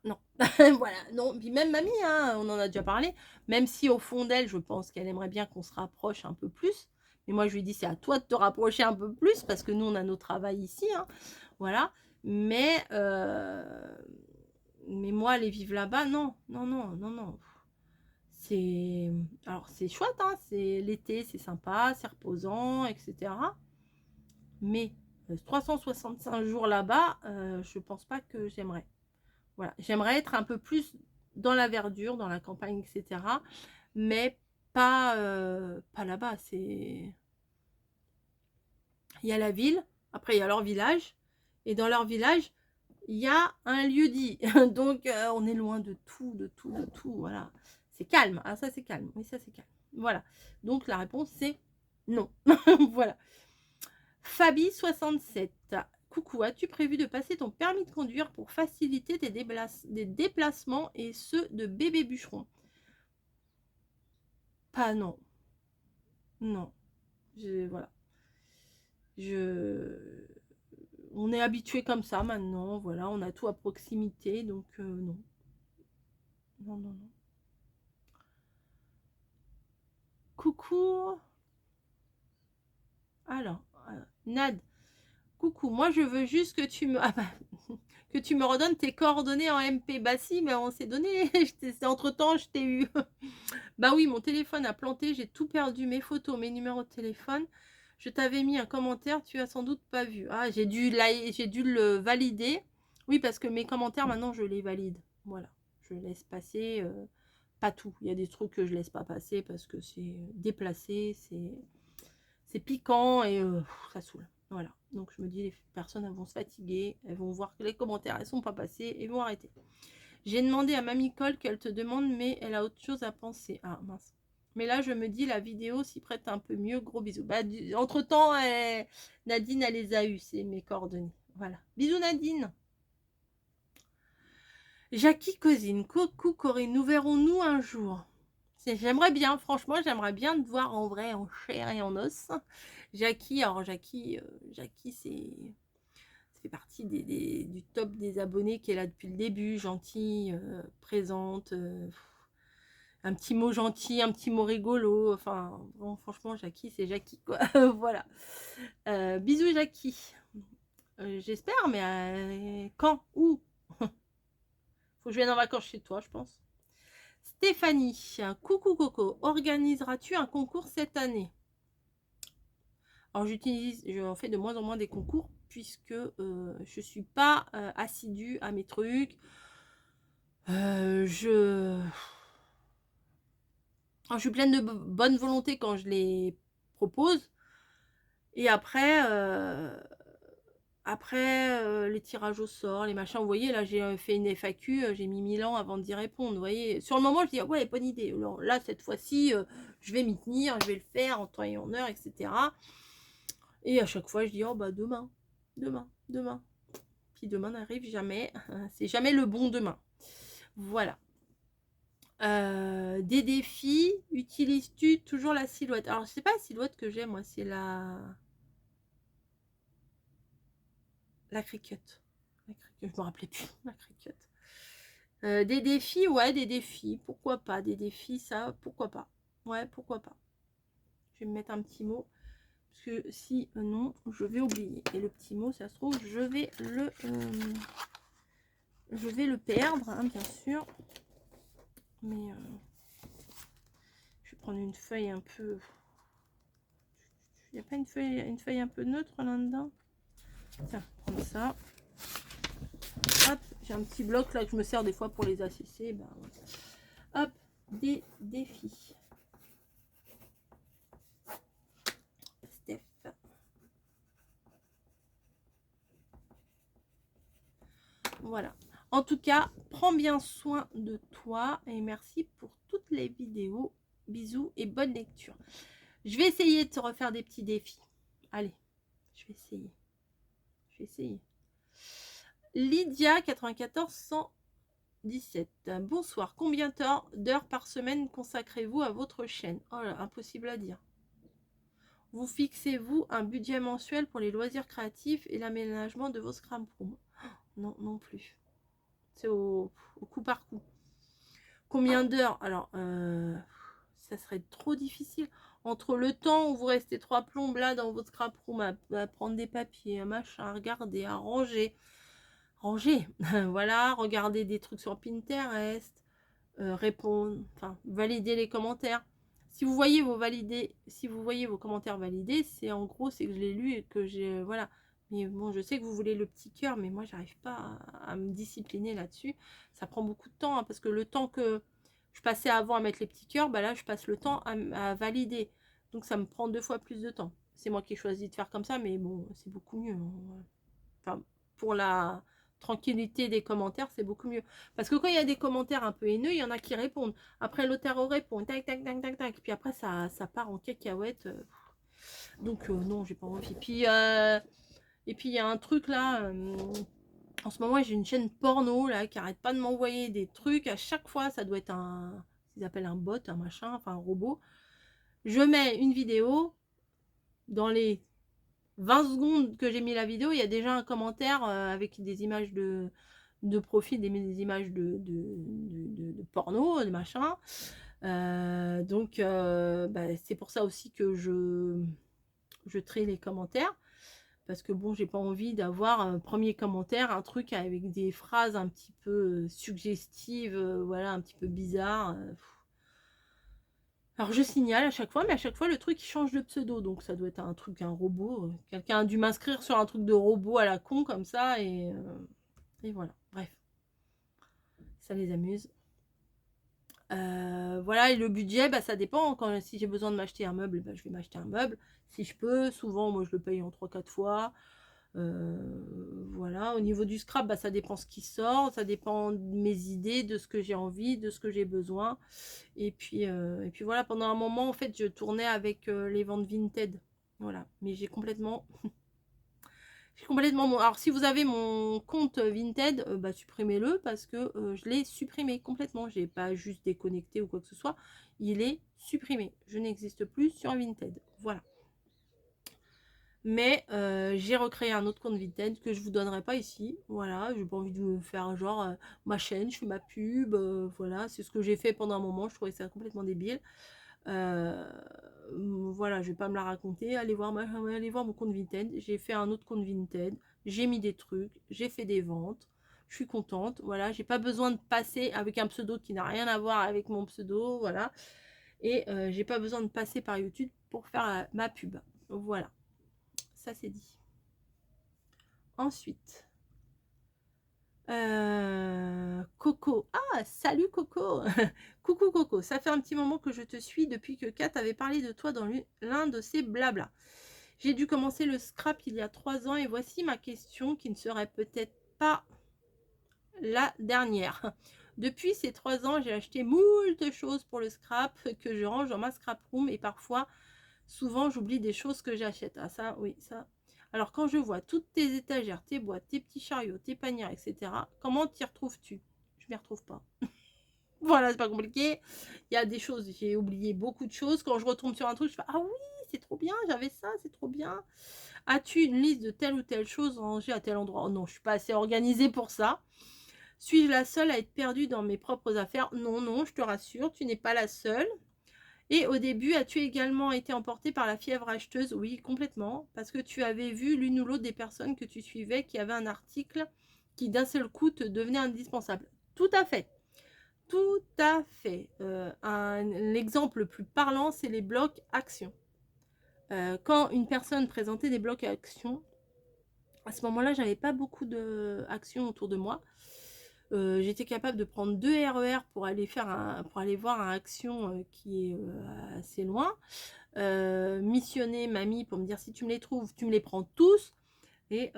A: Non, voilà, non, puis même mamie, hein, on en a déjà parlé, même si au fond d'elle, je pense qu'elle aimerait bien qu'on se rapproche un peu plus, mais moi je lui dis c'est à toi de te rapprocher un peu plus, parce que nous on a nos travails ici, hein, voilà, mais moi aller vivre là-bas, non, non, non, non, non, alors c'est chouette, hein, c'est l'été, c'est sympa, c'est reposant, etc., mais 365 jours là-bas, je pense pas que j'aimerais. Voilà, j'aimerais être un peu plus dans la verdure, dans la campagne, etc. Mais pas, pas là-bas. Il y a la ville, après il y a leur village, et dans leur village, il y a un lieu-dit. Donc, on est loin de tout, de tout, de tout. Voilà. C'est calme. Ah, ça, c'est calme. Oui, ça, c'est calme. Voilà. Donc, la réponse, c'est non. Voilà. Fabi 67. Coucou, as-tu prévu de passer ton permis de conduire pour faciliter tes déplacements et ceux de bébé bûcheron? Pas non. Non. Voilà. On est habitué comme ça maintenant. Voilà, on a tout à proximité. Donc, non. Non, non, non. Coucou. Alors, Nad. Coucou, moi je veux juste que tu me... Ah bah, que tu me redonnes tes coordonnées en MP. Bah si, mais on s'est donné. Entre-temps, je t'ai eu. Bah oui, mon téléphone a planté. J'ai tout perdu. Mes photos, mes numéros de téléphone. Je t'avais mis un commentaire. Tu as sans doute pas vu. Ah, j'ai dû le valider. Oui, parce que mes commentaires, maintenant, je les valide. Voilà. Je laisse passer. Pas tout. Il y a des trucs que je laisse pas passer parce que c'est déplacé. C'est piquant et ça saoule. Voilà. Donc je me dis, les personnes elles vont se fatiguer, elles vont voir que les commentaires elles sont pas passés et vont arrêter. J'ai demandé à Mamie Cole qu'elle te demande, mais elle a autre chose à penser. Ah mince. Mais là je me dis la vidéo s'y prête un peu mieux. Gros bisous. Bah, entre temps, Nadine elle les a eu, c'est mes coordonnées. Voilà. Bisous Nadine. Jackie Cosine. Coucou Corinne. Nous verrons-nous un jour? J'aimerais bien, franchement, j'aimerais bien te voir en vrai, en chair et en os. Jackie, alors Jackie, ça fait partie du top des abonnés qui est là depuis le début, gentille, présente, un petit mot gentil, un petit mot rigolo, enfin, bon, franchement, Jackie, c'est Jackie, quoi, voilà. Bisous, Jackie. J'espère, mais quand? Où? Faut que je vienne en vacances chez toi, je pense. Stéphanie, coucou Coco, organiseras-tu un concours cette année? Alors j'en fais de moins en moins des concours puisque je suis pas assidue à mes trucs. Je suis pleine de bonne volonté quand je les propose. Et après, les tirages au sort, les machins, vous voyez, là j'ai fait une FAQ, j'ai mis 1000 ans avant d'y répondre, vous voyez. Sur le moment, je dis, ouais, bonne idée. Alors, là, cette fois-ci, je vais m'y tenir, je vais le faire en temps et en heure, etc. Et à chaque fois, je dis, oh bah demain, demain, demain. Puis demain n'arrive jamais. C'est jamais le bon demain. Voilà. Des défis, utilises-tu toujours la silhouette? Alors, c'est pas la silhouette que j'ai, moi, c'est la cricut. Je me rappelais plus. La cricut. Des défis, ouais, des défis. Pourquoi pas? Des défis, ça, pourquoi pas? Ouais, pourquoi pas? Je vais me mettre un petit mot. Parce que si non, je vais oublier. Et le petit mot, ça se trouve, je vais le perdre, hein, bien sûr. Mais je vais prendre une feuille un peu... Il n'y a pas une feuille un peu neutre là-dedans? Tiens, prendre ça. Hop, j'ai un petit bloc là que je me sers des fois pour les ACC. Ben, hop, des défis. Steph. Voilà. En tout cas, prends bien soin de toi et merci pour toutes les vidéos. Bisous et bonne lecture. Je vais essayer de te refaire des petits défis. Allez, je vais essayer. Lydia 94 117. Bonsoir. Combien d'heures par semaine consacrez-vous à votre chaîne? Oh là, impossible à dire. Vous fixez-vous un budget mensuel pour les loisirs créatifs et l'aménagement de vos scrum rooms? Non, non plus. C'est au coup par coup. Combien d'heures? Alors, ça serait trop difficile. Entre le temps où vous restez 3 plombes là dans votre scrap room à prendre des papiers, à machin, à regarder, à ranger, voilà, regarder des trucs sur Pinterest, répondre, enfin, valider les commentaires. Si vous voyez vos commentaires validés, c'est en gros, c'est que je l'ai lu et que j'ai, voilà. Mais bon, je sais que vous voulez le petit cœur, mais moi, j'arrive pas à me discipliner là-dessus. Ça prend beaucoup de temps, hein, parce que le temps que je passais avant à mettre les petits cœurs, bah là, je passe le temps à valider. Donc, ça me prend 2 fois plus de temps. C'est moi qui ai choisi de faire comme ça, mais bon, c'est beaucoup mieux, hein. Enfin, pour la tranquillité des commentaires, c'est beaucoup mieux. Parce que quand il y a des commentaires un peu haineux, il y en a qui répondent. Après, l'auteur répond, tac, tac, tac, tac, tac. Puis après, ça part en cacahuète. Donc, non, j'ai pas envie. Et puis, il y a un truc là. En ce moment, j'ai une chaîne porno là qui arrête pas de m'envoyer des trucs. À chaque fois, ça doit être un. Ils appellent un bot, un machin, enfin un robot. Je mets une vidéo. Dans les 20 secondes que j'ai mis la vidéo, il y a déjà un commentaire avec des images de profil, des images de porno, de machin. Donc, bah, c'est pour ça aussi que je trie les commentaires. Parce que bon, j'ai pas envie d'avoir un premier commentaire, un truc avec des phrases un petit peu suggestives, voilà, un petit peu bizarres. Alors je signale à chaque fois, mais à chaque fois le truc il change de pseudo, donc ça doit être un truc, un robot. Quelqu'un a dû m'inscrire sur un truc de robot à la con comme ça, et voilà. Bref, ça les amuse. Voilà, et le budget, bah, ça dépend. Si j'ai besoin de m'acheter un meuble, bah, je vais m'acheter un meuble. Si je peux, souvent moi je le paye en 3-4 fois. Voilà, au niveau du scrap, bah, ça dépend ce qui sort, ça dépend de mes idées, de ce que j'ai envie, de ce que j'ai besoin. Et puis voilà, pendant un moment, en fait, je tournais avec les ventes Vinted. Voilà, mais j'ai complètement... Alors, si vous avez mon compte Vinted, bah, supprimez-le parce que je l'ai supprimé complètement. Je n'ai pas juste déconnecté ou quoi que ce soit. Il est supprimé. Je n'existe plus sur Vinted. Voilà. Mais j'ai recréé un autre compte Vinted que je vous donnerai pas ici. Voilà, j'ai pas envie de me faire genre ma chaîne, je fais ma pub. Voilà, c'est ce que j'ai fait pendant un moment. Je trouvais ça complètement débile. Voilà, je vais pas me la raconter. Allez voir mon compte Vinted. J'ai fait un autre compte Vinted. J'ai mis des trucs. J'ai fait des ventes. Je suis contente. Voilà, j'ai pas besoin de passer avec un pseudo qui n'a rien à voir avec mon pseudo. Voilà. Et j'ai pas besoin de passer par YouTube pour faire ma pub. Voilà. Ça, c'est dit. Ensuite, Coco. Ah, salut Coco. Coucou Coco. Ça fait un petit moment que je te suis depuis que Kat avait parlé de toi dans l'un de ses blabla. J'ai dû commencer le scrap il y a 3 ans et voici ma question qui ne serait peut-être pas la dernière. Depuis ces 3 ans, j'ai acheté moult choses pour le scrap que je range dans ma scrap room et parfois, souvent, j'oublie des choses que j'achète. Ah ça, oui, ça. Alors quand je vois toutes tes étagères, tes boîtes, tes petits chariots, tes paniers, etc., comment t'y retrouves-tu? Je m'y retrouve pas. Voilà, c'est pas compliqué. Il y a des choses, j'ai oublié beaucoup de choses. Quand je retombe sur un truc, je fais ah oui, c'est trop bien, j'avais ça, c'est trop bien. As-tu une liste de telle ou telle chose rangée à tel endroit? Oh non, je suis pas assez organisée pour ça. Suis-je la seule à être perdue dans mes propres affaires? Non, non, je te rassure, tu n'es pas la seule. Et au début, as-tu également été emportée par la fièvre acheteuse? Oui, complètement, parce que tu avais vu l'une ou l'autre des personnes que tu suivais qui avaient un article qui d'un seul coup te devenait indispensable. Tout à fait. Tout à fait. L'exemple le plus parlant, c'est les blocs actions. Quand une personne présentait des blocs actions, à ce moment-là, j'avais pas beaucoup d'actions autour de moi. J'étais capable de prendre 2 RER pour aller voir un action qui est assez loin. Missionner mamie pour me dire si tu me les trouves, tu me les prends tous. Et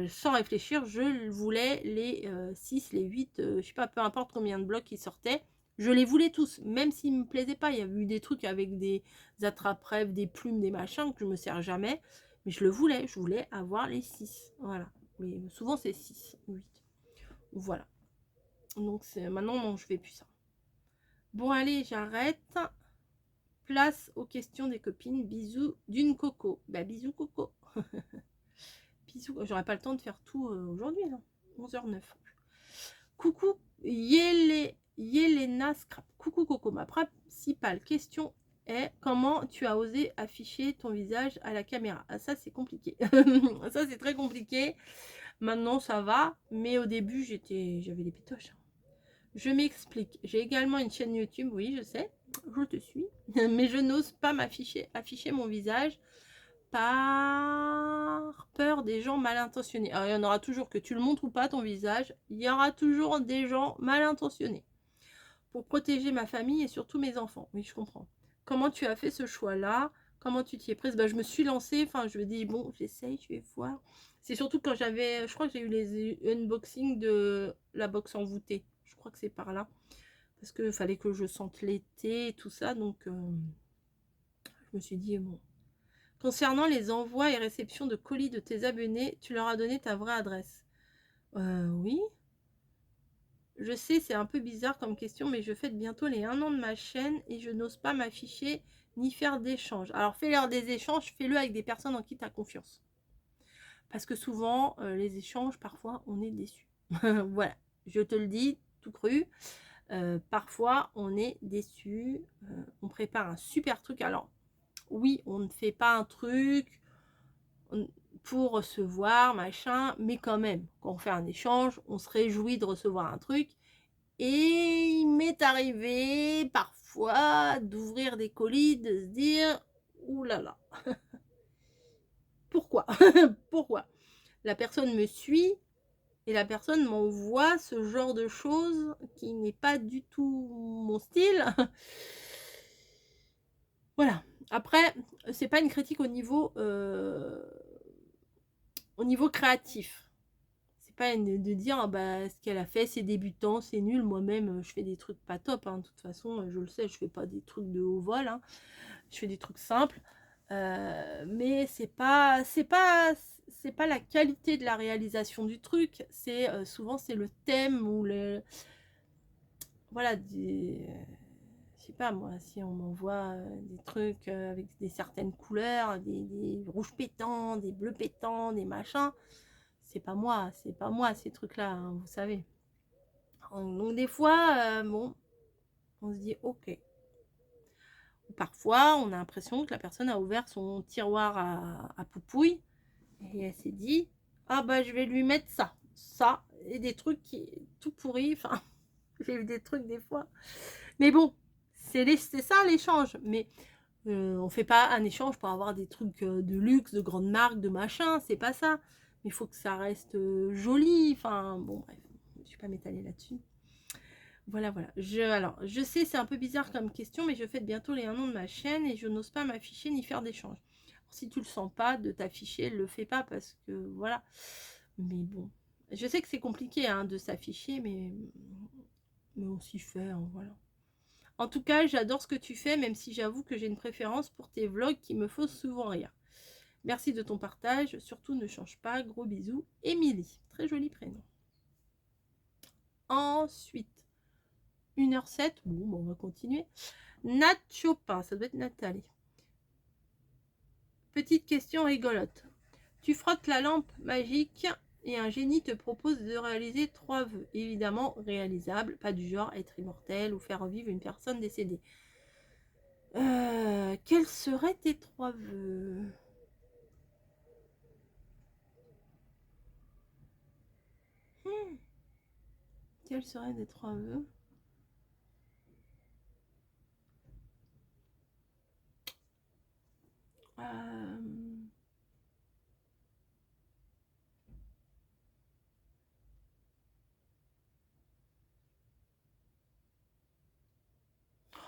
A: sans réfléchir, je voulais les 6, les 8, je sais pas, peu importe combien de blocs qui sortaient. Je les voulais tous, même s'ils ne me plaisaient pas. Il y avait eu des trucs avec des attrape-rêves, des plumes, des machins que je me sers jamais. Mais je voulais avoir les 6. Voilà. Mais souvent c'est 6 ou 8. Voilà. Donc maintenant, non, je fais plus ça. Bon, allez, j'arrête. Place aux questions des copines. Bisous d'une Coco. Bah, bisous Coco. Bisous. J'aurais pas le temps de faire tout aujourd'hui, là. 11h09. Coucou Yelena Scrap. Coucou Coco. Ma principale question est comment tu as osé afficher ton visage à la caméra? Ah, ça, c'est compliqué. Ça, c'est très compliqué. Maintenant, ça va. Mais au début, j'avais des pitoches. Je m'explique. J'ai également une chaîne YouTube, oui, je sais, je te suis, mais je n'ose pas afficher mon visage par peur des gens mal intentionnés. Alors, il y en aura toujours, que tu le montres ou pas ton visage, il y aura toujours des gens mal intentionnés. Pour protéger ma famille et surtout mes enfants. Oui, je comprends. Comment tu as fait ce choix-là? Comment tu t'y es prise? Bah, je me suis lancée, enfin, je me dis, bon, j'essaye, je vais voir. C'est surtout quand j'avais, je crois que j'ai eu les unboxings de la box envoûtée. Je crois que c'est par là. Parce qu'il fallait que je sente l'été et tout ça, donc je me suis dit, bon. Concernant les envois et réceptions de colis de tes abonnés, tu leur as donné ta vraie adresse? Oui. Je sais, c'est un peu bizarre comme question, mais je fête bientôt les 1 an de ma chaîne et je n'ose pas m'afficher ni faire d'échanges. Alors, fais-leur des échanges, fais-le avec des personnes en qui tu as confiance. Parce que souvent, les échanges, parfois, on est déçu. Voilà, je te le dis, tout cru. Parfois, on est déçu. On prépare un super truc. Alors, oui, on ne fait pas un truc pour recevoir, machin, mais quand même, quand on fait un échange, on se réjouit de recevoir un truc. Et il m'est arrivé parfois d'ouvrir des colis, de se dire ouh là là, pourquoi? Pourquoi? La personne me suit et la personne m'envoie ce genre de choses qui n'est pas du tout mon style. Voilà. Après, c'est pas une critique au niveau créatif. C'est pas de dire ah bah, ce qu'elle a fait, c'est débutant, c'est nul. Moi-même, je fais des trucs pas top. Hein. De toute façon, je le sais, je fais pas des trucs de haut vol. Hein. Je fais des trucs simples. Mais c'est pas la qualité de la réalisation du truc. C'est souvent c'est le thème ou le voilà je sais pas moi, si on m'envoie des trucs avec des certaines couleurs, des rouges pétants, des bleus pétants, des machins, c'est pas moi ces trucs-là, hein, vous savez. Donc des fois, bon, on se dit ok. Ou parfois, on a l'impression que la personne a ouvert son tiroir à poupouille et elle s'est dit ah bah je vais lui mettre ça, et des trucs qui tout pourris. Enfin, j'ai eu des trucs des fois. Mais bon, c'est ça l'échange. Mais on fait pas un échange pour avoir des trucs de luxe, de grandes marques, de machin. C'est pas ça. Mais il faut que ça reste joli. Enfin, bon, bref, je ne suis pas m'étaler là-dessus. Voilà, voilà. Alors, je sais, c'est un peu bizarre comme question, mais je fête bientôt les 1 an de ma chaîne et je n'ose pas m'afficher ni faire d'échange. Si tu le sens pas de t'afficher, le fais pas parce que voilà. Mais bon, je sais que c'est compliqué hein, de s'afficher, mais on s'y fait, hein, voilà. En tout cas, j'adore ce que tu fais, même si j'avoue que j'ai une préférence pour tes vlogs qui me font souvent rire. Merci de ton partage. Surtout, ne change pas. Gros bisous. Émilie. Très joli prénom. Ensuite, 1h07. Bon, on va continuer. Nat Chopin. Ça doit être Nathalie. Petite question rigolote. Tu frottes la lampe magique et un génie te propose de réaliser 3 vœux. Évidemment réalisables, pas du genre être immortel ou faire vivre une personne décédée. Quels seraient tes 3 vœux? Quels seraient les 3 vœux?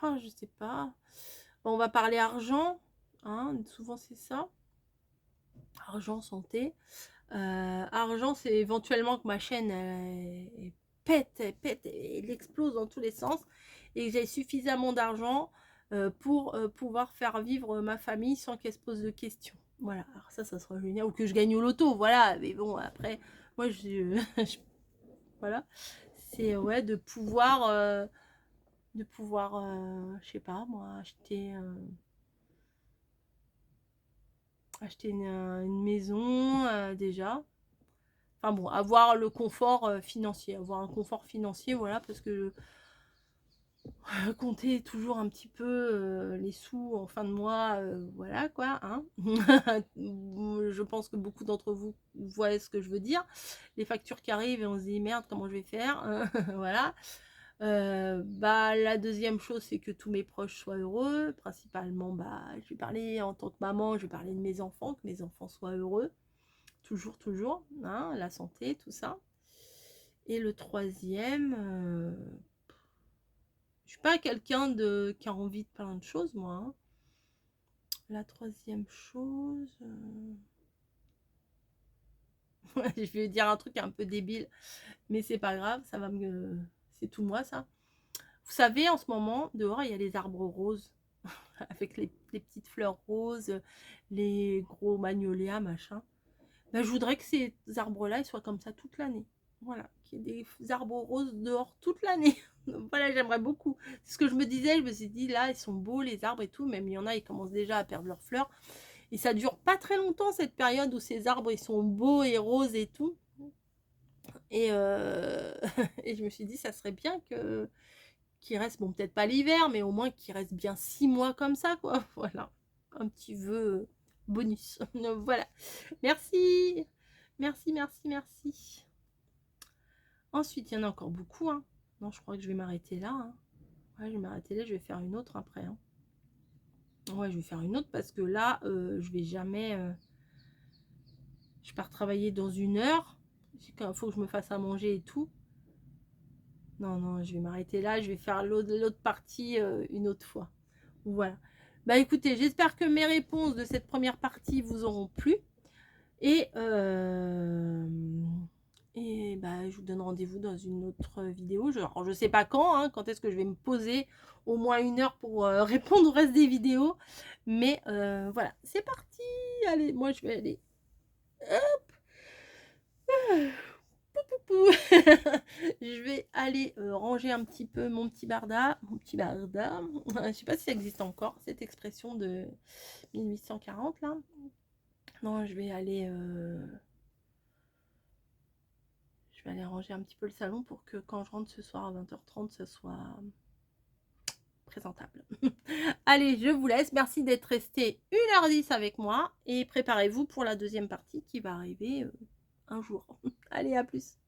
A: Oh, je sais pas. Bon, on va parler argent. Hein, souvent, c'est ça. Argent, santé. Argent, c'est éventuellement que ma chaîne elle pète, elle explose dans tous les sens. Et que j'ai suffisamment d'argent pour pouvoir faire vivre ma famille sans qu'elle se pose de questions. Voilà, alors ça sera génial. Ou que je gagne au loto, voilà. Mais bon, après, moi, voilà. C'est ouais, de pouvoir, je sais pas, moi, acheter une maison déjà. Enfin bon, avoir le confort financier, avoir un confort financier, voilà, parce que compter toujours un petit peu les sous en fin de mois, voilà quoi, hein. Je pense que beaucoup d'entre vous voient ce que je veux dire. Les factures qui arrivent et on se dit merde, comment je vais faire, voilà. Bah, la deuxième chose, c'est que tous mes proches soient heureux. Principalement, bah, je vais parler en tant que maman, je vais parler de mes enfants, que mes enfants soient heureux. Toujours, toujours, hein, la santé, tout ça. Et le troisième, je suis pas quelqu'un qui a envie de plein de choses, moi. Hein. La troisième chose... je vais dire un truc un peu débile, mais c'est pas grave, ça va me... C'est tout moi, ça. Vous savez, en ce moment, dehors, il y a les arbres roses, avec les petites fleurs roses, les gros magnolias, machin. Ben, je voudrais que ces arbres-là, ils soient comme ça toute l'année. Voilà, qu'il y ait des arbres roses dehors toute l'année. Voilà, j'aimerais beaucoup. C'est ce que je me disais, je me suis dit, là, ils sont beaux, les arbres et tout, même il y en a, ils commencent déjà à perdre leurs fleurs. Et ça dure pas très longtemps, cette période où ces arbres, ils sont beaux et roses et tout. Et, et je me suis dit, ça serait bien que qu'il reste, bon, peut-être pas l'hiver, mais au moins qu'il reste bien 6 mois comme ça, quoi. Voilà, un petit vœu bonus. Voilà, merci, merci, merci, merci. Ensuite, il y en a encore beaucoup, hein. Non, je crois que je vais m'arrêter là, hein. Ouais, je vais m'arrêter là, je vais faire une autre après, hein. Ouais, je vais faire une autre parce que là, je vais jamais... je pars travailler dans 1 heure. Il faut que je me fasse à manger et tout. Non, non, je vais m'arrêter là. Je vais faire l'autre partie une autre fois. Voilà. Bah écoutez, j'espère que mes réponses de cette première partie vous auront plu. Et bah, je vous donne rendez-vous dans une autre vidéo. Alors, je sais pas quand est-ce que je vais me poser au moins 1 heure pour répondre au reste des vidéos. Mais voilà, c'est parti. Allez, moi je vais aller. Hop. Je vais aller ranger un petit peu mon petit barda. Mon petit barda. Je sais pas si ça existe encore, cette expression de 1840 là. Non, je vais aller ranger un petit peu le salon pour que quand je rentre ce soir à 20h30, ce soit présentable. Allez, je vous laisse. Merci d'être resté 1h10 avec moi et préparez-vous pour la deuxième partie qui va arriver un jour. Allez, à plus.